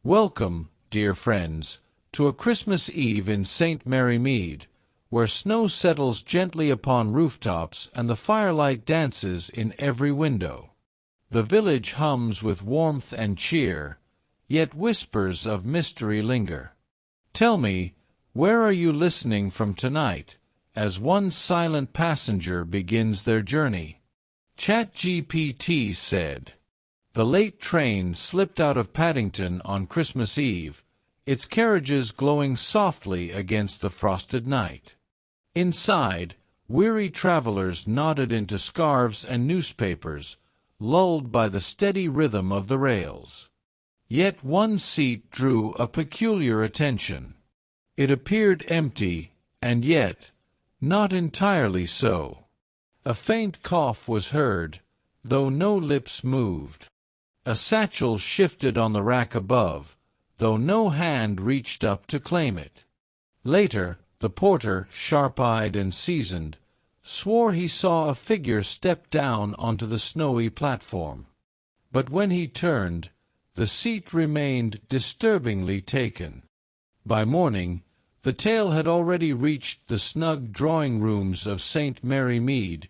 Welcome, dear friends, to a Christmas Eve in St. Mary Mead, where snow settles gently upon rooftops and the firelight dances in every window. The village hums with warmth and cheer, yet whispers of mystery linger. Tell me, where are you listening from tonight, as one silent passenger begins their journey? ChatGPT said, "The late train slipped out of Paddington on Christmas Eve, its carriages glowing softly against the frosted night. Inside, weary travelers nodded into scarves and newspapers, lulled by the steady rhythm of the rails. Yet one seat drew a peculiar attention. It appeared empty, and yet not entirely so. A faint cough was heard, though no lips moved. A satchel shifted on the rack above, though no hand reached up to claim it. Later, the porter, sharp-eyed and seasoned, swore he saw a figure step down onto the snowy platform. But when he turned, the seat remained disturbingly taken. By morning, the tale had already reached the snug drawing-rooms of St. Mary Mead,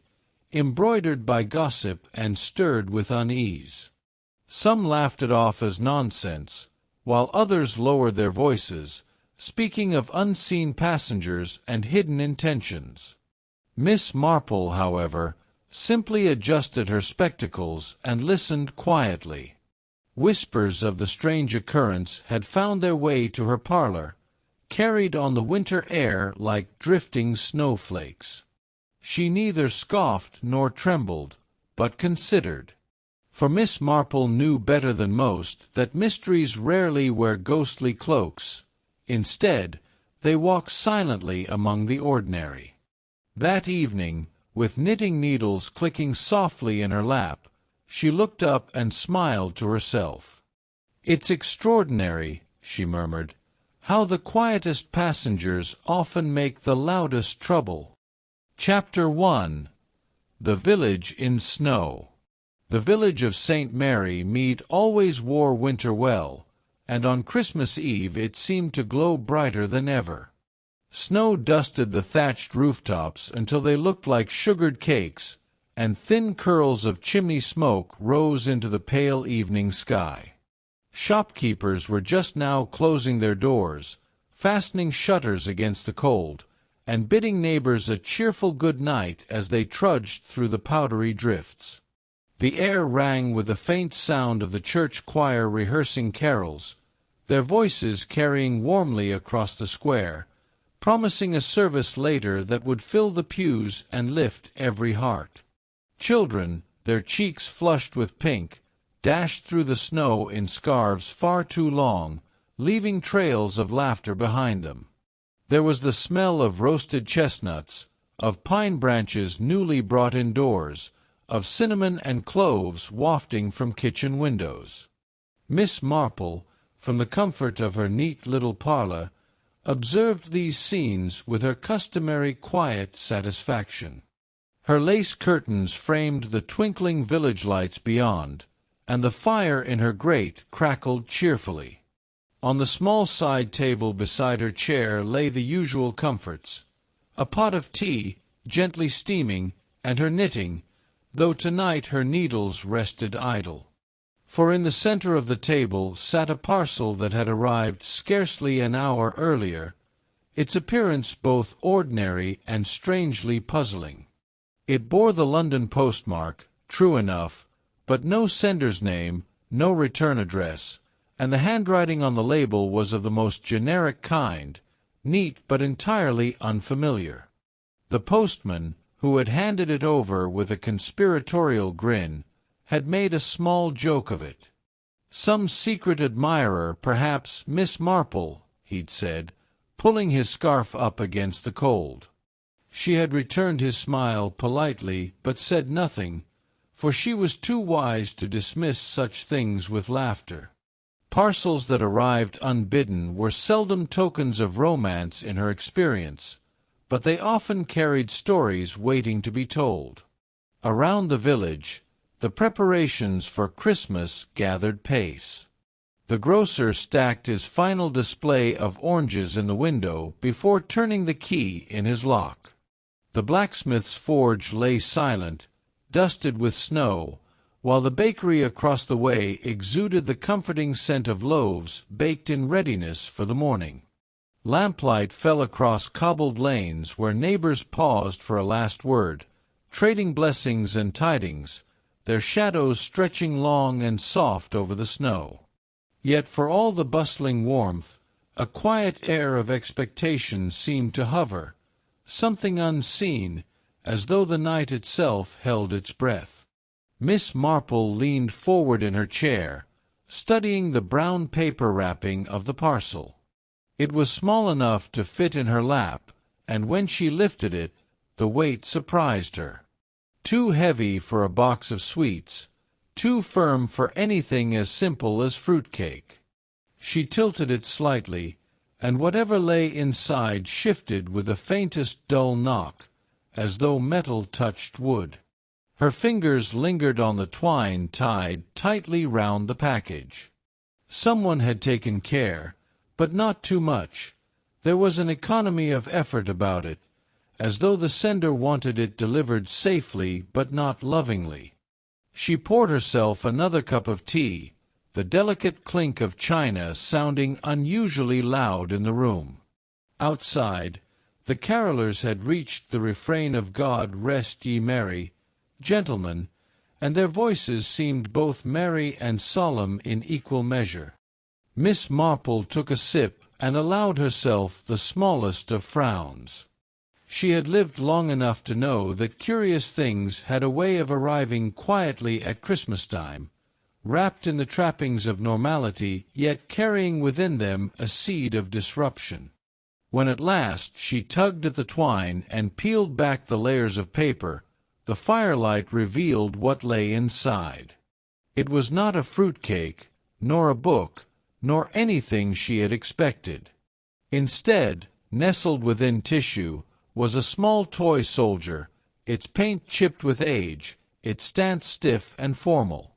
embroidered by gossip and stirred with unease. Some laughed it off as nonsense, while others lowered their voices, speaking of unseen passengers and hidden intentions. Miss Marple, however, simply adjusted her spectacles and listened quietly. Whispers of the strange occurrence had found their way to her parlor, carried on the winter air like drifting snowflakes. She neither scoffed nor trembled, but considered. For Miss Marple knew better than most that mysteries rarely wear ghostly cloaks. Instead, they walk silently among the ordinary. That evening, with knitting needles clicking softly in her lap, she looked up and smiled to herself. "It's extraordinary," she murmured, "how the quietest passengers often make the loudest trouble." Chapter 1. The Village in Snow. The village of St. Mary Mead always wore winter well, and on Christmas Eve it seemed to glow brighter than ever. Snow dusted the thatched rooftops until they looked like sugared cakes, and thin curls of chimney smoke rose into the pale evening sky. Shopkeepers were just now closing their doors, fastening shutters against the cold, and bidding neighbors a cheerful good night as they trudged through the powdery drifts. The air rang with the faint sound of the church choir rehearsing carols, their voices carrying warmly across the square, promising a service later that would fill the pews and lift every heart. Children, their cheeks flushed with pink, dashed through the snow in scarves far too long, leaving trails of laughter behind them. There was the smell of roasted chestnuts, of pine branches newly brought indoors, of cinnamon and cloves wafting from kitchen windows. Miss Marple, from the comfort of her neat little parlor, observed these scenes with her customary quiet satisfaction. Her lace curtains framed the twinkling village lights beyond, and the fire in her grate crackled cheerfully. On the small side table beside her chair lay the usual comforts, a pot of tea, gently steaming, and her knitting, though tonight her needles rested idle. For in the center of the table sat a parcel that had arrived scarcely an hour earlier, its appearance both ordinary and strangely puzzling. It bore the London postmark, true enough, but no sender's name, no return address, and the handwriting on the label was of the most generic kind, neat but entirely unfamiliar. The postman, who had handed it over with a conspiratorial grin, had made a small joke of it. "Some secret admirer, perhaps Miss Marple," he'd said, pulling his scarf up against the cold. She had returned his smile politely, but said nothing, for she was too wise to dismiss such things with laughter. Parcels that arrived unbidden were seldom tokens of romance in her experience, but they often carried stories waiting to be told. Around the village, the preparations for Christmas gathered pace. The grocer stacked his final display of oranges in the window before turning the key in his lock. The blacksmith's forge lay silent, dusted with snow, while the bakery across the way exuded the comforting scent of loaves baked in readiness for the morning. Lamplight fell across cobbled lanes where neighbors paused for a last word, trading blessings and tidings, their shadows stretching long and soft over the snow. Yet for all the bustling warmth, a quiet air of expectation seemed to hover, something unseen, as though the night itself held its breath. Miss Marple leaned forward in her chair, studying the brown paper wrapping of the parcel. It was small enough to fit in her lap, and when she lifted it, the weight surprised her. Too heavy for a box of sweets, too firm for anything as simple as fruitcake. She tilted it slightly, and whatever lay inside shifted with the faintest dull knock, as though metal touched wood. Her fingers lingered on the twine tied tightly round the package. Someone had taken care, but not too much. There was an economy of effort about it, as though the sender wanted it delivered safely but not lovingly. She poured herself another cup of tea, the delicate clink of china sounding unusually loud in the room. Outside, the carolers had reached the refrain of God Rest Ye Merry, Gentlemen, and their voices seemed both merry and solemn in equal measure. Miss Marple took a sip and allowed herself the smallest of frowns. She had lived long enough to know that curious things had a way of arriving quietly at Christmas-time, wrapped in the trappings of normality, yet carrying within them a seed of disruption. When at last she tugged at the twine and peeled back the layers of paper, the firelight revealed what lay inside. It was not a fruitcake, nor a book, nor anything she had expected. Instead, nestled within tissue, was a small toy soldier, its paint chipped with age, its stance stiff and formal.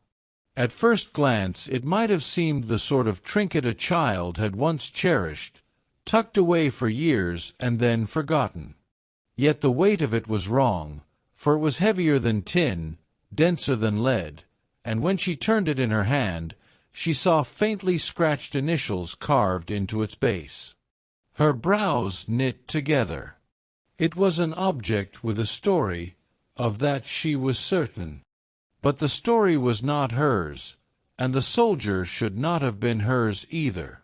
At first glance it might have seemed the sort of trinket a child had once cherished, tucked away for years and then forgotten. Yet the weight of it was wrong, for it was heavier than tin, denser than lead, and when she turned it in her hand, she saw faintly scratched initials carved into its base. Her brows knit together. It was an object with a story, of that she was certain. But the story was not hers, and the soldier should not have been hers either.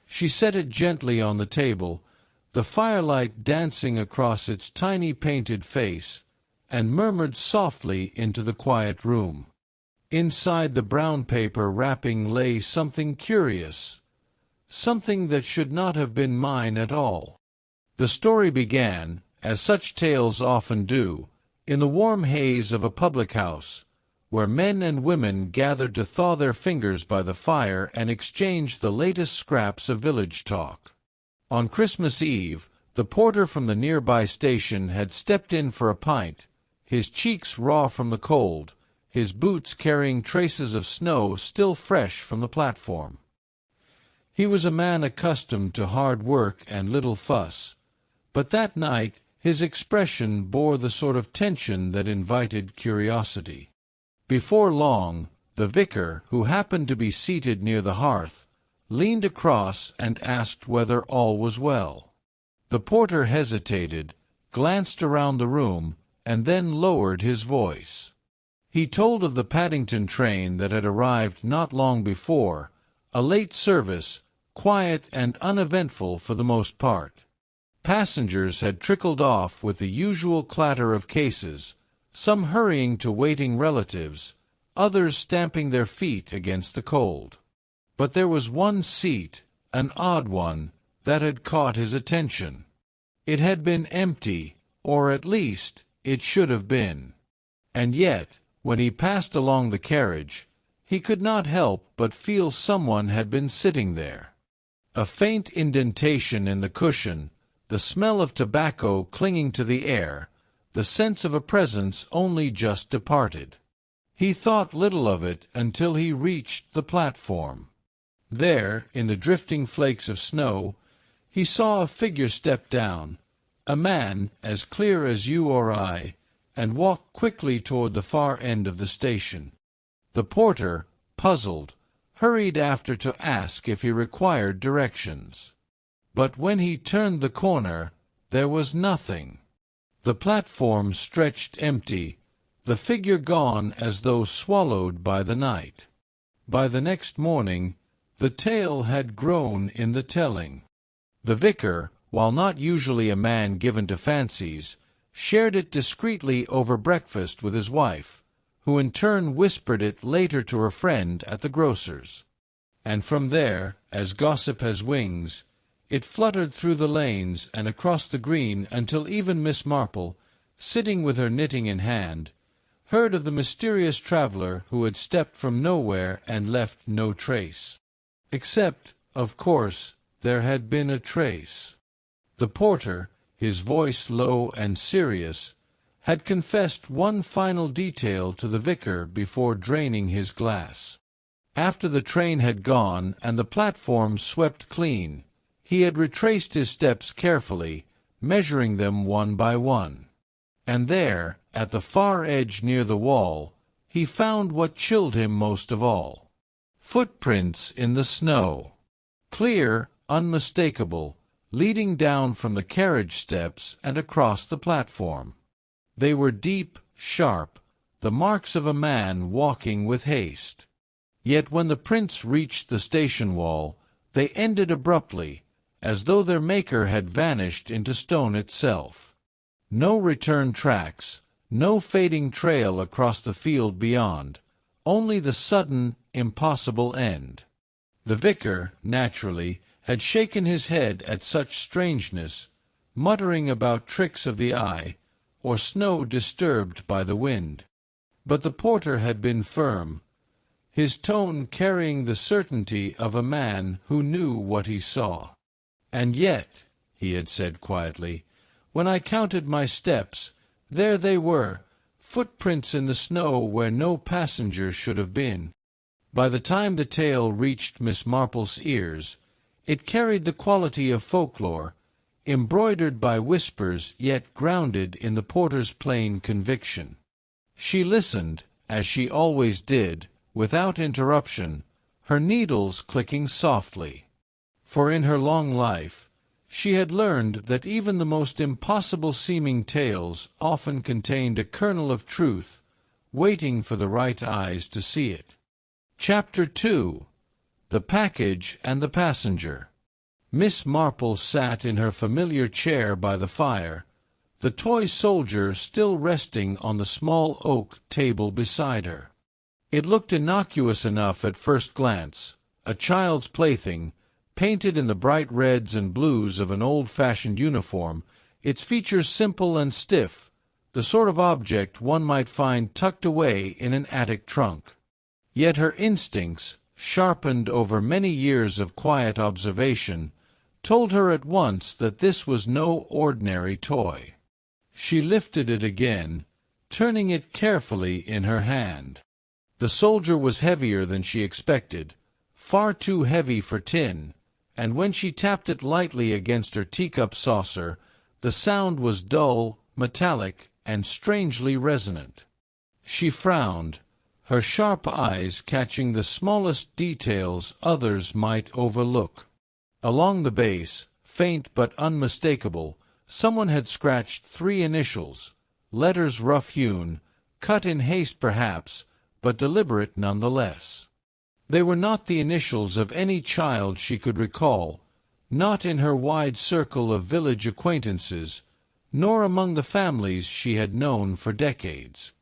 She set it gently on the table, the firelight dancing across its tiny painted face, and murmured softly into the quiet room. Inside the brown paper wrapping lay something curious, something that should not have been mine at all. The story began, as such tales often do, in the warm haze of a public house, where men and women gathered to thaw their fingers by the fire and exchange the latest scraps of village talk. On Christmas Eve, the porter from the nearby station had stepped in for a pint, his cheeks raw from the cold, his boots carrying traces of snow still fresh from the platform. He was a man accustomed to hard work and little fuss, but that night his expression bore the sort of tension that invited curiosity. Before long, the vicar, who happened to be seated near the hearth, leaned across and asked whether all was well. The porter hesitated, glanced around the room, and then lowered his voice. He told of the Paddington train that had arrived not long before, a late service, quiet and uneventful for the most part. Passengers had trickled off with the usual clatter of cases, some hurrying to waiting relatives, others stamping their feet against the cold. But there was one seat, an odd one, that had caught his attention. It had been empty, or at least it should have been. And yet, when he passed along the carriage, he could not help but feel someone had been sitting there. A faint indentation in the cushion, the smell of tobacco clinging to the air, the sense of a presence only just departed. He thought little of it until he reached the platform. There, in the drifting flakes of snow, he saw a figure step down, a man as clear as you or I, and walk quickly toward the far end of the station. The porter, puzzled, hurried after to ask if he required directions. But when he turned the corner, there was nothing. The platform stretched empty, the figure gone as though swallowed by the night. By the next morning, the tale had grown in the telling. The vicar, while not usually a man given to fancies, shared it discreetly over breakfast with his wife, who in turn whispered it later to her friend at the grocer's. And from there, as gossip has wings, it fluttered through the lanes and across the green until even Miss Marple, sitting with her knitting in hand, heard of the mysterious traveller who had stepped from nowhere and left no trace. Except, of course, there had been a trace. The porter, his voice low and serious, had confessed one final detail to the vicar before draining his glass. After the train had gone and the platform swept clean, he had retraced his steps carefully, measuring them one by one. And there, at the far edge near the wall, he found what chilled him most of all. Footprints in the snow. Clear, unmistakable, leading down from the carriage steps and across the platform. They were deep, sharp, the marks of a man walking with haste. Yet when the prints reached the station wall, they ended abruptly, as though their maker had vanished into stone itself. No return tracks, no fading trail across the field beyond, only the sudden, impossible end. The vicar, naturally, had shaken his head at such strangeness, muttering about tricks of the eye, or snow disturbed by the wind. But the porter had been firm, his tone carrying the certainty of a man who knew what he saw. "And yet," he had said quietly, "when I counted my steps, there they were, footprints in the snow where no passenger should have been." By the time the tale reached Miss Marple's ears, it carried the quality of folklore, embroidered by whispers yet grounded in the porter's plain conviction. She listened, as she always did, without interruption, her needles clicking softly. For in her long life, she had learned that even the most impossible-seeming tales often contained a kernel of truth, waiting for the right eyes to see it. Chapter 2. The Package and the Passenger. Miss Marple sat in her familiar chair by the fire, the toy soldier still resting on the small oak table beside her. It looked innocuous enough at first glance, a child's plaything, painted in the bright reds and blues of an old-fashioned uniform, its features simple and stiff, the sort of object one might find tucked away in an attic trunk. Yet her instincts, sharpened over many years of quiet observation, told her at once that this was no ordinary toy. She lifted it again, turning it carefully in her hand. The soldier was heavier than she expected, far too heavy for tin, and when she tapped it lightly against her teacup saucer, the sound was dull, metallic, and strangely resonant. She frowned, her sharp eyes catching the smallest details others might overlook. Along the base, faint but unmistakable, someone had scratched 3 initials, letters rough-hewn, cut in haste perhaps, but deliberate nonetheless. They were not the initials of any child she could recall, not in her wide circle of village acquaintances, nor among the families she had known for decades.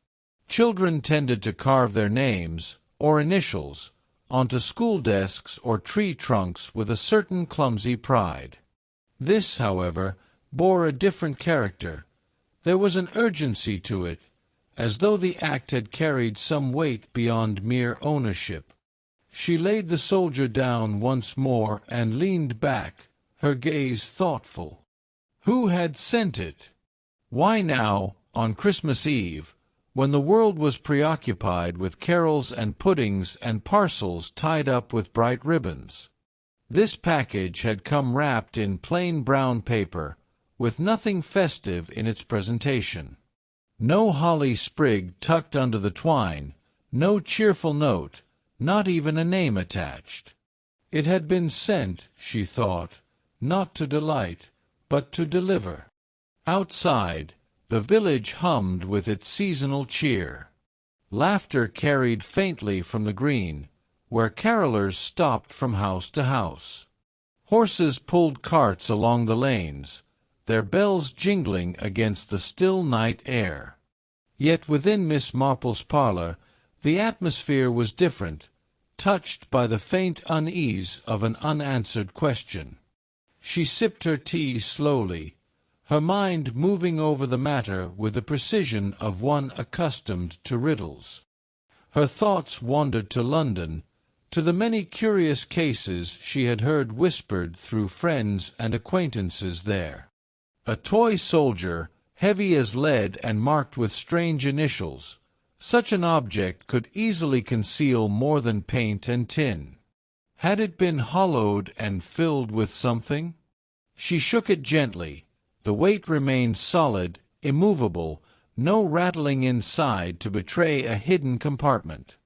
Children tended to carve their names, or initials, onto school desks or tree trunks with a certain clumsy pride. This, however, bore a different character. There was an urgency to it, as though the act had carried some weight beyond mere ownership. She laid the soldier down once more and leaned back, her gaze thoughtful. Who had sent it? Why now, on Christmas Eve, when the world was preoccupied with carols and puddings and parcels tied up with bright ribbons. This package had come wrapped in plain brown paper, with nothing festive in its presentation. No holly sprig tucked under the twine, no cheerful note, not even a name attached. It had been sent, she thought, not to delight, but to deliver. Outside, the village hummed with its seasonal cheer. Laughter carried faintly from the green, where carolers stopped from house to house. Horses pulled carts along the lanes, their bells jingling against the still night air. Yet within Miss Marple's parlour the atmosphere was different, touched by the faint unease of an unanswered question. She sipped her tea slowly, her mind moving over the matter with the precision of one accustomed to riddles. Her thoughts wandered to London, to the many curious cases she had heard whispered through friends and acquaintances there. A toy soldier, heavy as lead and marked with strange initials, such an object could easily conceal more than paint and tin. Had it been hollowed and filled with something? She shook it gently. The weight remained solid, immovable, no rattling inside to betray a hidden compartment.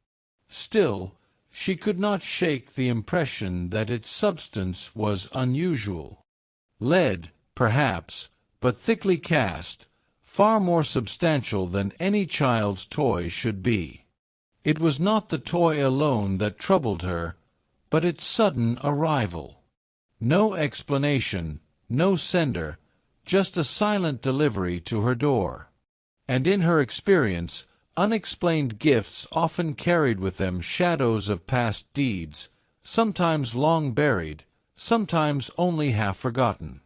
Still, she could not shake the impression that its substance was unusual. Lead, perhaps, but thickly cast, far more substantial than any child's toy should be. It was not the toy alone that troubled her, but its sudden arrival. No explanation, no sender, just a silent delivery to her door. And in her experience, unexplained gifts often carried with them shadows of past deeds, sometimes long buried, sometimes only half forgotten.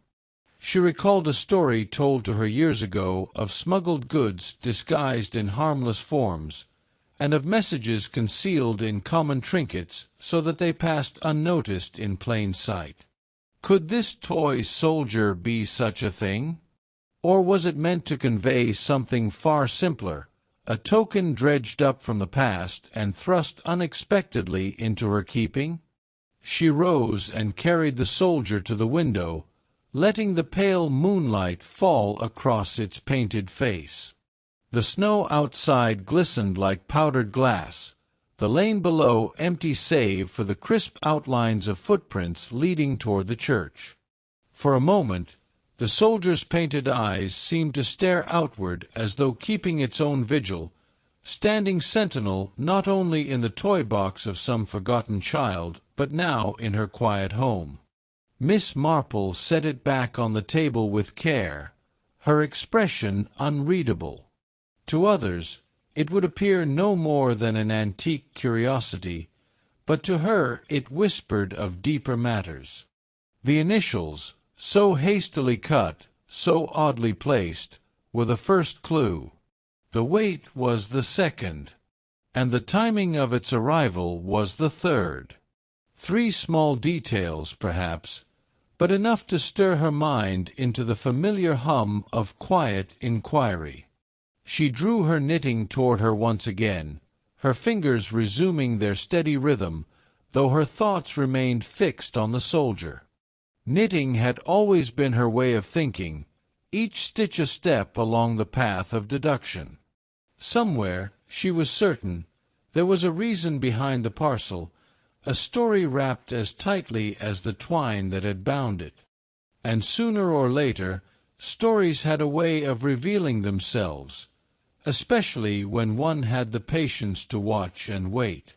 She recalled a story told to her years ago of smuggled goods disguised in harmless forms, and of messages concealed in common trinkets so that they passed unnoticed in plain sight. Could this toy soldier be such a thing? Or was it meant to convey something far simpler, a token dredged up from the past and thrust unexpectedly into her keeping? She rose and carried the soldier to the window, letting the pale moonlight fall across its painted face. The snow outside glistened like powdered glass, the lane below empty save for the crisp outlines of footprints leading toward the church. For a moment, the soldier's painted eyes seemed to stare outward as though keeping its own vigil, standing sentinel not only in the toy box of some forgotten child, but now in her quiet home. Miss Marple set it back on the table with care, her expression unreadable. To others, it would appear no more than an antique curiosity, but to her it whispered of deeper matters. The initials, so hastily cut, so oddly placed, were the first clue. The weight was the second, and the timing of its arrival was the third. 3 small details, perhaps, but enough to stir her mind into the familiar hum of quiet inquiry. She drew her knitting toward her once again, her fingers resuming their steady rhythm, though her thoughts remained fixed on the soldier. Knitting had always been her way of thinking, each stitch a step along the path of deduction. Somewhere, she was certain, there was a reason behind the parcel, a story wrapped as tightly as the twine that had bound it. And sooner or later, stories had a way of revealing themselves, especially when one had the patience to watch and wait.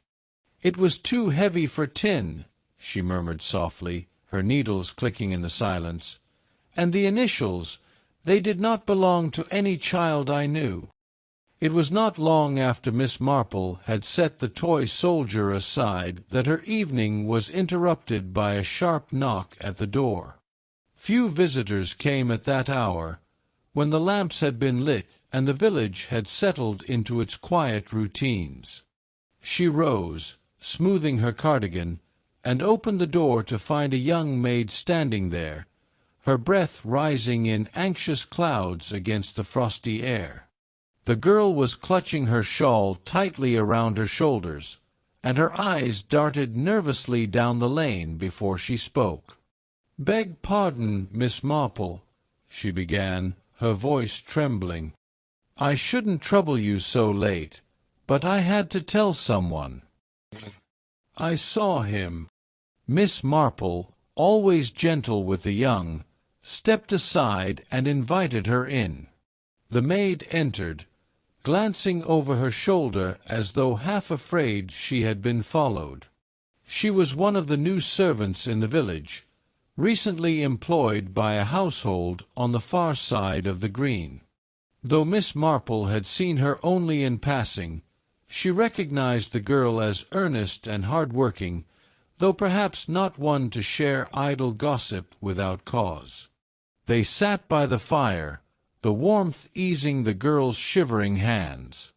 "It was too heavy for tin," she murmured softly, her needles clicking in the silence. "And the initials, they did not belong to any child I knew." It was not long after Miss Marple had set the toy soldier aside that her evening was interrupted by a sharp knock at the door. Few visitors came at that hour, when the lamps had been lit and the village had settled into its quiet routines. She rose, smoothing her cardigan, and opened the door to find a young maid standing there, her breath rising in anxious clouds against the frosty air. The girl was clutching her shawl tightly around her shoulders, and her eyes darted nervously down the lane before she spoke. "Beg pardon, Miss Marple," she began, her voice trembling. "I shouldn't trouble you so late, but I had to tell someone. I saw him." Miss Marple, always gentle with the young, stepped aside and invited her in. The maid entered, glancing over her shoulder as though half afraid she had been followed. She was one of the new servants in the village, recently employed by a household on the far side of the green. Though Miss Marple had seen her only in passing, she recognized the girl as earnest and hard-working, though perhaps not one to share idle gossip without cause. They sat by the fire, the warmth easing the girl's shivering hands.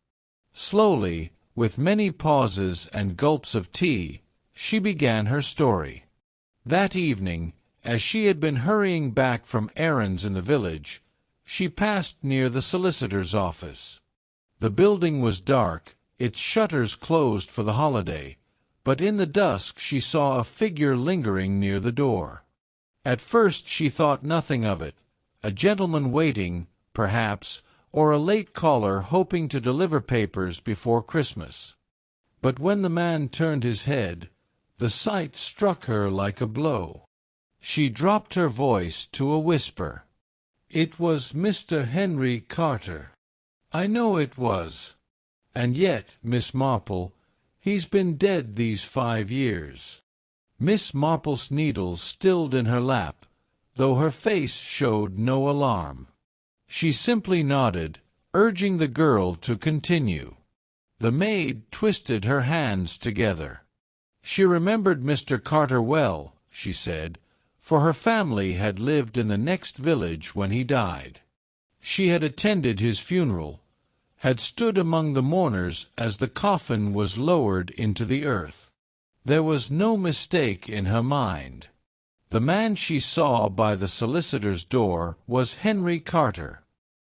Slowly, with many pauses and gulps of tea, she began her story. That evening, as she had been hurrying back from errands in the village, she passed near the solicitor's office. The building was dark, its shutters closed for the holiday, but in the dusk she saw a figure lingering near the door. At first she thought nothing of it, a gentleman waiting, perhaps, or a late caller hoping to deliver papers before Christmas. But when the man turned his head, the sight struck her like a blow. She dropped her voice to a whisper. "It was Mr. Henry Carter." "I know it was. And yet, Miss Marple, he's been dead these 5 years." Miss Marple's needles stilled in her lap, though her face showed no alarm. She simply nodded, urging the girl to continue. The maid twisted her hands together. She remembered Mr. Carter well, she said, for her family had lived in the next village when he died. She had attended his funeral, had stood among the mourners as the coffin was lowered into the earth. There was no mistake in her mind. The man she saw by the solicitor's door was Henry Carter.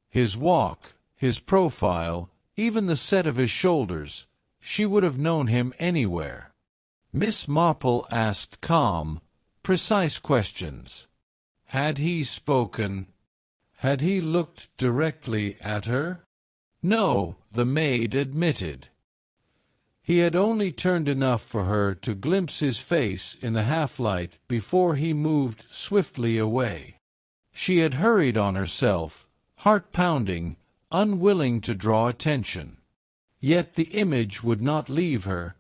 His walk, his profile, even the set of his shoulders, she would have known him anywhere. Miss Marple asked calm, precise questions. Had he spoken? Had he looked directly at her? No, the maid admitted. He had only turned enough for her to glimpse his face in the half-light before he moved swiftly away. She had hurried on herself, heart-pounding, unwilling to draw attention. Yet the image would not leave her,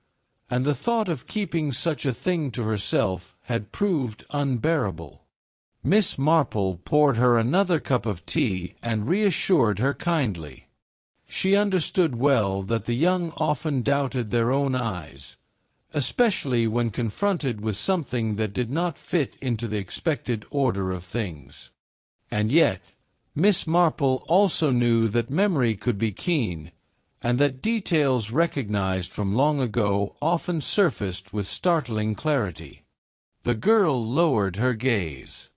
and the thought of keeping such a thing to herself had proved unbearable. Miss Marple poured her another cup of tea and reassured her kindly. She understood well that the young often doubted their own eyes, especially when confronted with something that did not fit into the expected order of things. And yet, Miss Marple also knew that memory could be keen, and that details recognized from long ago often surfaced with startling clarity. The girl lowered her gaze.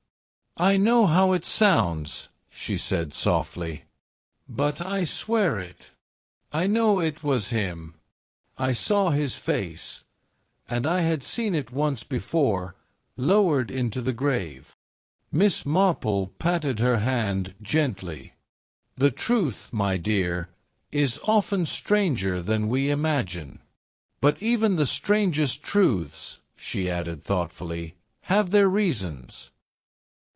"I know how it sounds," she said softly. "But I swear it. I know it was him. I saw his face, and I had seen it once before, lowered into the grave." Miss Marple patted her hand gently. "The truth, my dear, is often stranger than we imagine. But even the strangest truths," she added thoughtfully, "have their reasons."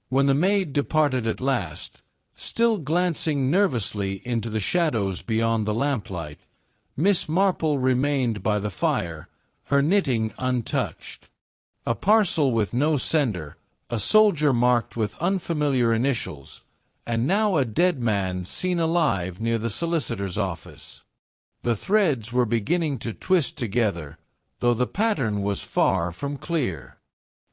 When the maid departed at last, still glancing nervously into the shadows beyond the lamplight, Miss Marple remained by the fire, her knitting untouched. A parcel with no sender, a soldier marked with unfamiliar initials, and now a dead man seen alive near the solicitor's office. The threads were beginning to twist together, though the pattern was far from clear.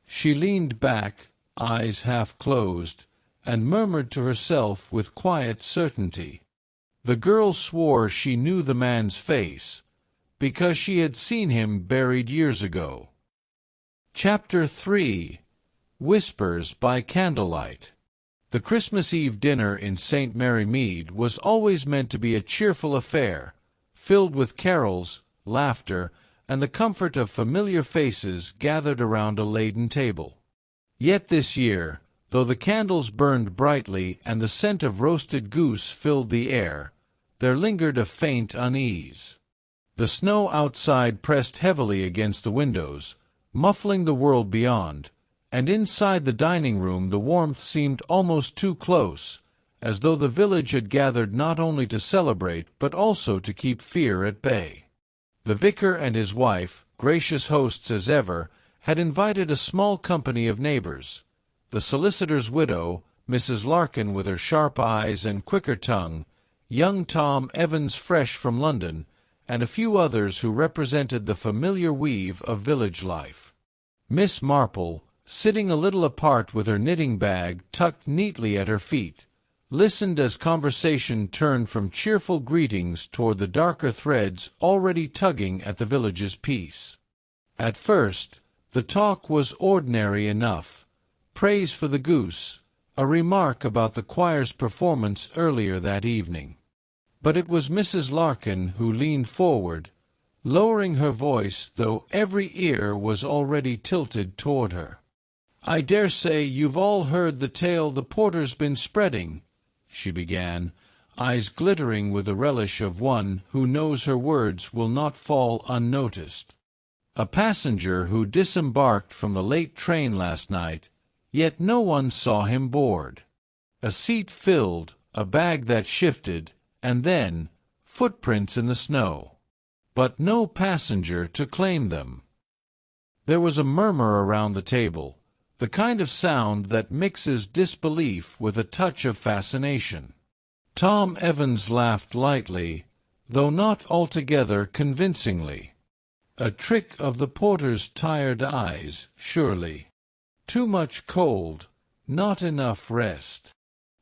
She leaned back, eyes half closed, and murmured to herself with quiet certainty. The girl swore she knew the man's face, because she had seen him buried years ago. Chapter 3. Whispers by Candlelight. The Christmas Eve dinner in St. Mary Mead was always meant to be a cheerful affair, filled with carols, laughter, and the comfort of familiar faces gathered around a laden table. Yet this year, though the candles burned brightly and the scent of roasted goose filled the air, there lingered a faint unease. The snow outside pressed heavily against the windows, muffling the world beyond, and inside the dining room the warmth seemed almost too close, as though the village had gathered not only to celebrate but also to keep fear at bay. The vicar and his wife, gracious hosts as ever, had invited a small company of neighbors. The solicitor's widow, Mrs. Larkin with her sharp eyes and quicker tongue, young Tom Evans fresh from London, and a few others who represented the familiar weave of village life. Miss Marple, sitting a little apart with her knitting bag tucked neatly at her feet, listened as conversation turned from cheerful greetings toward the darker threads already tugging at the village's peace. At first, the talk was ordinary enough. Praise for the goose, a remark about the choir's performance earlier that evening. But it was Mrs. Larkin who leaned forward, lowering her voice though every ear was already tilted toward her. "I dare say you've all heard the tale the porter's been spreading," she began, eyes glittering with the relish of one who knows her words will not fall unnoticed. "A passenger who disembarked from the late train last night, yet no one saw him board. A seat filled, a bag that shifted, and then footprints in the snow. But no passenger to claim them." There was a murmur around the table, the kind of sound that mixes disbelief with a touch of fascination. Tom Evans laughed lightly, though not altogether convincingly. A trick of the porter's tired eyes, surely. Too much cold, not enough rest.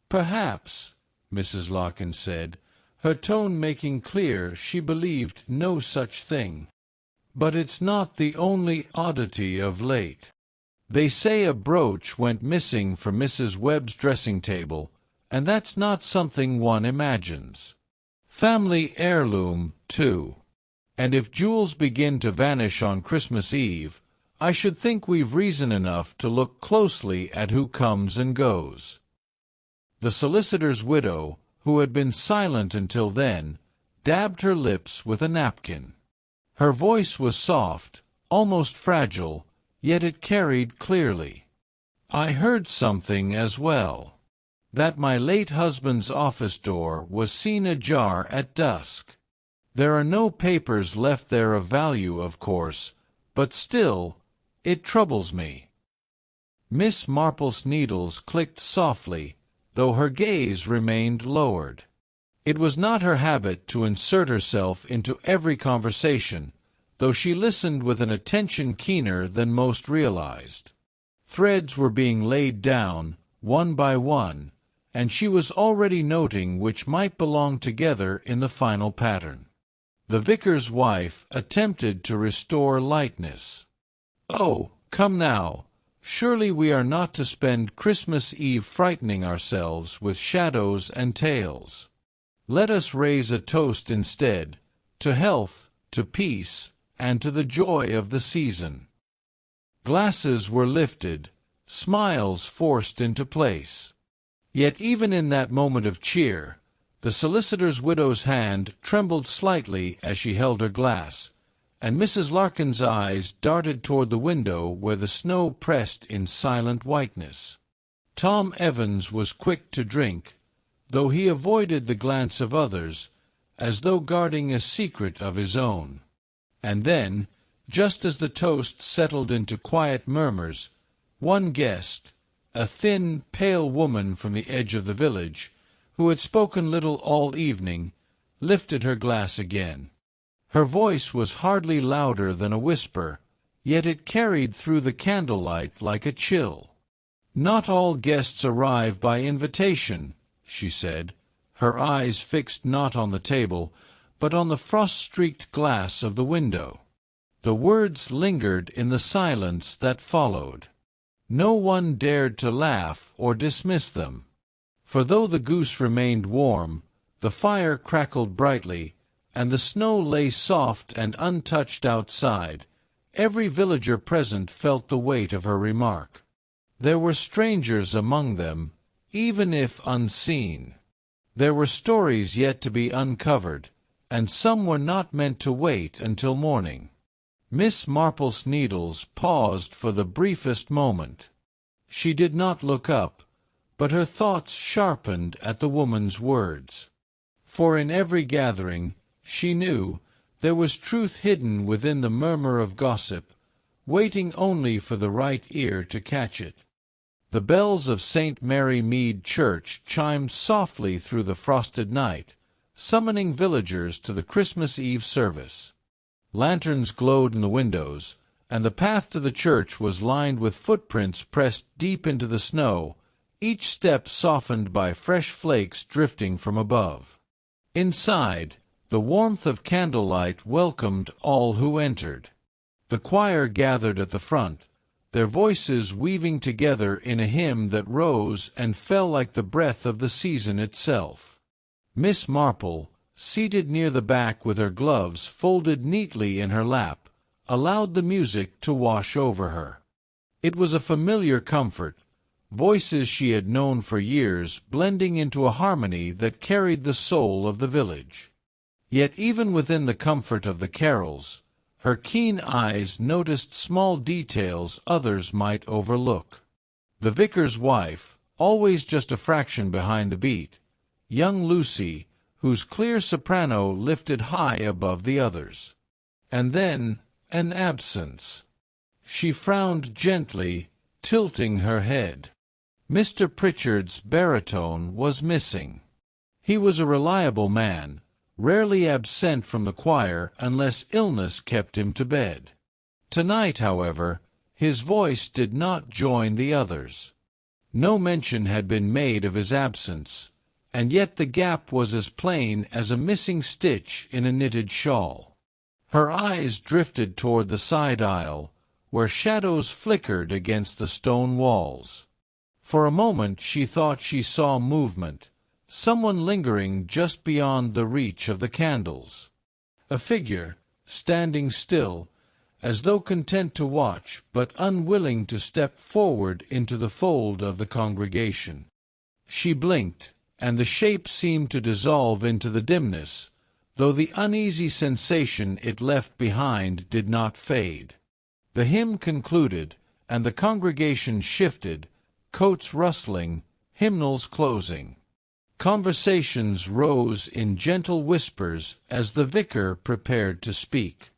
"Perhaps," Mrs. Larkin said, her tone making clear she believed no such thing. "But it's not the only oddity of late. They say a brooch went missing from Mrs. Webb's dressing table, and that's not something one imagines. Family heirloom, too. And if jewels begin to vanish on Christmas Eve, I should think we've reason enough to look closely at who comes and goes." The solicitor's widow, who had been silent until then, dabbed her lips with a napkin. Her voice was soft, almost fragile, yet it carried clearly. "I heard something as well. That my late husband's office door was seen ajar at dusk. There are no papers left there of value, of course, but still, it troubles me." Miss Marple's needles clicked softly, though her gaze remained lowered. It was not her habit to insert herself into every conversation, though she listened with an attention keener than most realized. Threads were being laid down, one by one, and she was already noting which might belong together in the final pattern. The vicar's wife attempted to restore lightness. "Oh, come now. Surely we are not to spend Christmas Eve frightening ourselves with shadows and tales. Let us raise a toast instead, to health, to peace, and to the joy of the season." Glasses were lifted, smiles forced into place. Yet even in that moment of cheer, the solicitor's widow's hand trembled slightly as she held her glass, and Mrs. Larkin's eyes darted toward the window where the snow pressed in silent whiteness. Tom Evans was quick to drink, though he avoided the glance of others, as though guarding a secret of his own. And then, just as the toast settled into quiet murmurs, one guest, a thin, pale woman from the edge of the village, who had spoken little all evening, lifted her glass again. Her voice was hardly louder than a whisper, yet it carried through the candlelight like a chill. "Not all guests arrive by invitation," she said, her eyes fixed not on the table, but on the frost-streaked glass of the window. The words lingered in the silence that followed. No one dared to laugh or dismiss them. For though the goose remained warm, the fire crackled brightly, and the snow lay soft and untouched outside, every villager present felt the weight of her remark. There were strangers among them, even if unseen. There were stories yet to be uncovered, and some were not meant to wait until morning. Miss Marple's needles paused for the briefest moment. She did not look up, but her thoughts sharpened at the woman's words. For in every gathering, she knew, there was truth hidden within the murmur of gossip, waiting only for the right ear to catch it. The bells of St. Mary Mead Church chimed softly through the frosted night, summoning villagers to the Christmas Eve service. Lanterns glowed in the windows, and the path to the church was lined with footprints pressed deep into the snow, each step softened by fresh flakes drifting from above. Inside, the warmth of candlelight welcomed all who entered. The choir gathered at the front, their voices weaving together in a hymn that rose and fell like the breath of the season itself. Miss Marple, seated near the back with her gloves folded neatly in her lap, allowed the music to wash over her. It was a familiar comfort, voices she had known for years blending into a harmony that carried the soul of the village. Yet even within the comfort of the carols, her keen eyes noticed small details others might overlook. The vicar's wife, always just a fraction behind the beat, young Lucy, whose clear soprano lifted high above the others. And then an absence. She frowned gently, tilting her head. Mr. Pritchard's baritone was missing. He was a reliable man, rarely absent from the choir unless illness kept him to bed. Tonight, however, his voice did not join the others. No mention had been made of his absence, and yet the gap was as plain as a missing stitch in a knitted shawl. Her eyes drifted toward the side aisle, where shadows flickered against the stone walls. For a moment she thought she saw movement, someone lingering just beyond the reach of the candles. A figure, standing still, as though content to watch but unwilling to step forward into the fold of the congregation. She blinked, and the shape seemed to dissolve into the dimness, though the uneasy sensation it left behind did not fade. The hymn concluded, and the congregation shifted, coats rustling, hymnals closing. Conversations rose in gentle whispers as the vicar prepared to speak.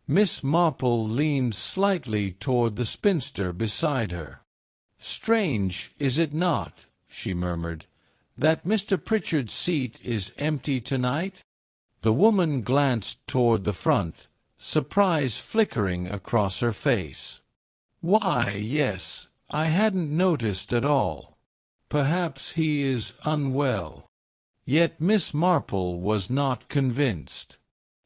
Miss Marple leaned slightly toward the spinster beside her. "Strange, is it not," she murmured, "that Mr. Pritchard's seat is empty tonight?" The woman glanced toward the front, surprise flickering across her face. "Why, yes, I hadn't noticed at all. Perhaps he is unwell." Yet Miss Marple was not convinced.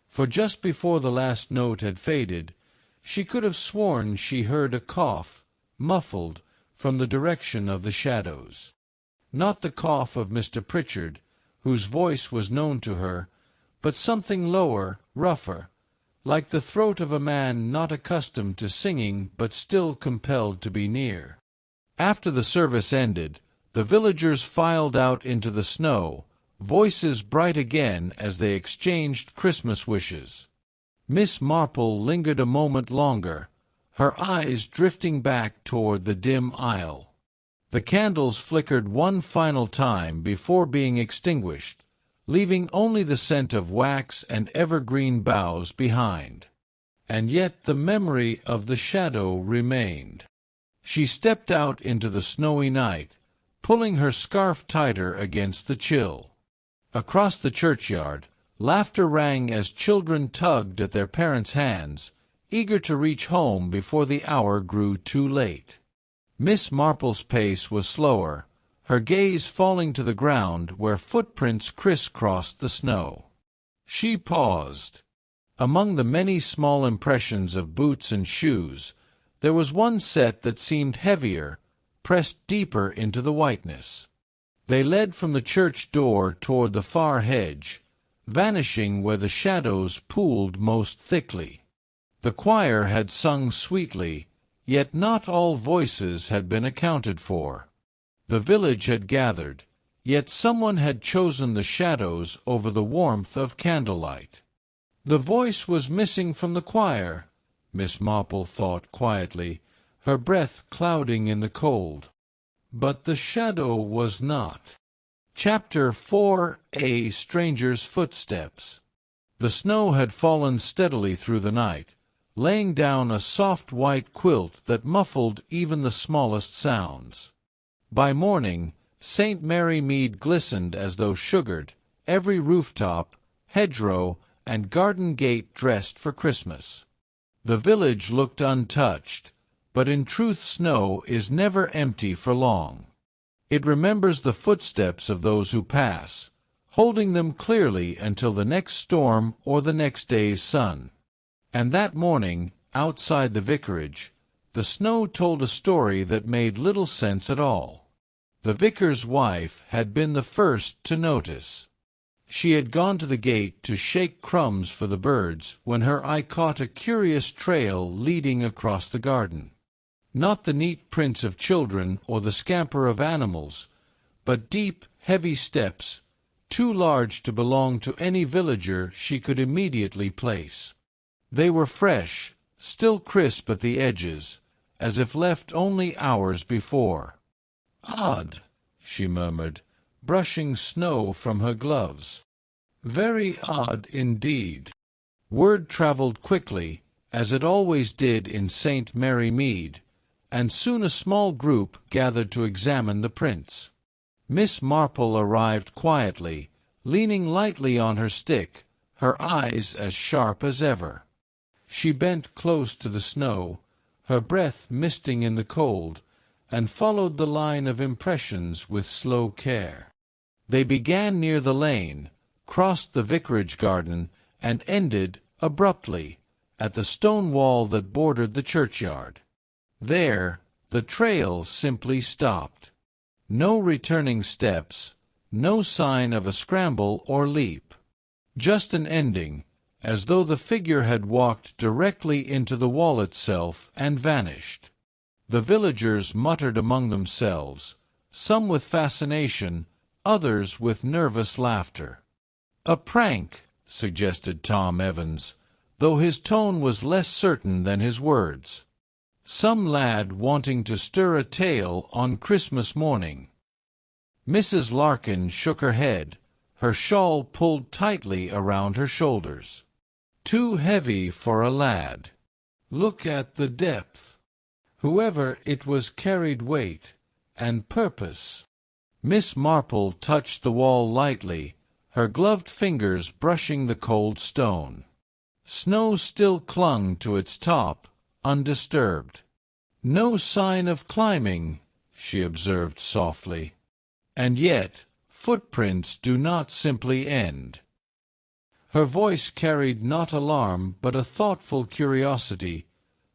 For just before the last note had faded, she could have sworn she heard a cough, muffled, from the direction of the shadows. Not the cough of Mr. Pritchard, whose voice was known to her, but something lower, rougher, like the throat of a man not accustomed to singing but still compelled to be near. After the service ended, the villagers filed out into the snow, voices bright again as they exchanged Christmas wishes. Miss Marple lingered a moment longer, her eyes drifting back toward the dim aisle. The candles flickered one final time before being extinguished, leaving only the scent of wax and evergreen boughs behind. And yet the memory of the shadow remained. She stepped out into the snowy night, pulling her scarf tighter against the chill. Across the churchyard, laughter rang as children tugged at their parents' hands, eager to reach home before the hour grew too late. Miss Marple's pace was slower, her gaze falling to the ground where footprints crisscrossed the snow. She paused. Among the many small impressions of boots and shoes, there was one set that seemed heavier, pressed deeper into the whiteness. They led from the church door toward the far hedge, vanishing where the shadows pooled most thickly. The choir had sung sweetly, yet not all voices had been accounted for. The village had gathered, yet someone had chosen the shadows over the warmth of candlelight. The voice was missing from the choir, Miss Marple thought quietly, her breath clouding in the cold. But the shadow was not. Chapter 4. A Stranger's Footsteps. The snow had fallen steadily through the night, laying down a soft white quilt that muffled even the smallest sounds. By morning, St. Mary Mead glistened as though sugared, every rooftop, hedgerow, and garden gate dressed for Christmas. The village looked untouched, but in truth snow is never empty for long. It remembers the footsteps of those who pass, holding them clearly until the next storm or the next day's sun. And that morning, outside the vicarage, the snow told a story that made little sense at all. The vicar's wife had been the first to notice. She had gone to the gate to shake crumbs for the birds when her eye caught a curious trail leading across the garden. Not the neat prints of children or the scamper of animals, but deep, heavy steps, too large to belong to any villager she could immediately place. They were fresh, still crisp at the edges, as if left only hours before. "Odd," she murmured, brushing snow from her gloves. "Very odd indeed." Word travelled quickly, as it always did in St. Mary Mead, and soon a small group gathered to examine the prints. Miss Marple arrived quietly, leaning lightly on her stick, her eyes as sharp as ever. She bent close to the snow, her breath misting in the cold, and followed the line of impressions with slow care. They began near the lane, crossed the vicarage garden, and ended, abruptly, at the stone wall that bordered the churchyard. There, the trail simply stopped. No returning steps, no sign of a scramble or leap. Just an ending, as though the figure had walked directly into the wall itself and vanished. The villagers muttered among themselves, some with fascination, others with nervous laughter. "A prank," suggested Tom Evans, though his tone was less certain than his words. "Some lad wanting to stir a tale on Christmas morning." Mrs. Larkin shook her head, her shawl pulled tightly around her shoulders. "Too heavy for a lad. Look at the depth. Whoever it was carried weight and purpose." Miss Marple touched the wall lightly, her gloved fingers brushing the cold stone. Snow still clung to its top, undisturbed. "No sign of climbing," she observed softly. "And yet, footprints do not simply end." Her voice carried not alarm but a thoughtful curiosity,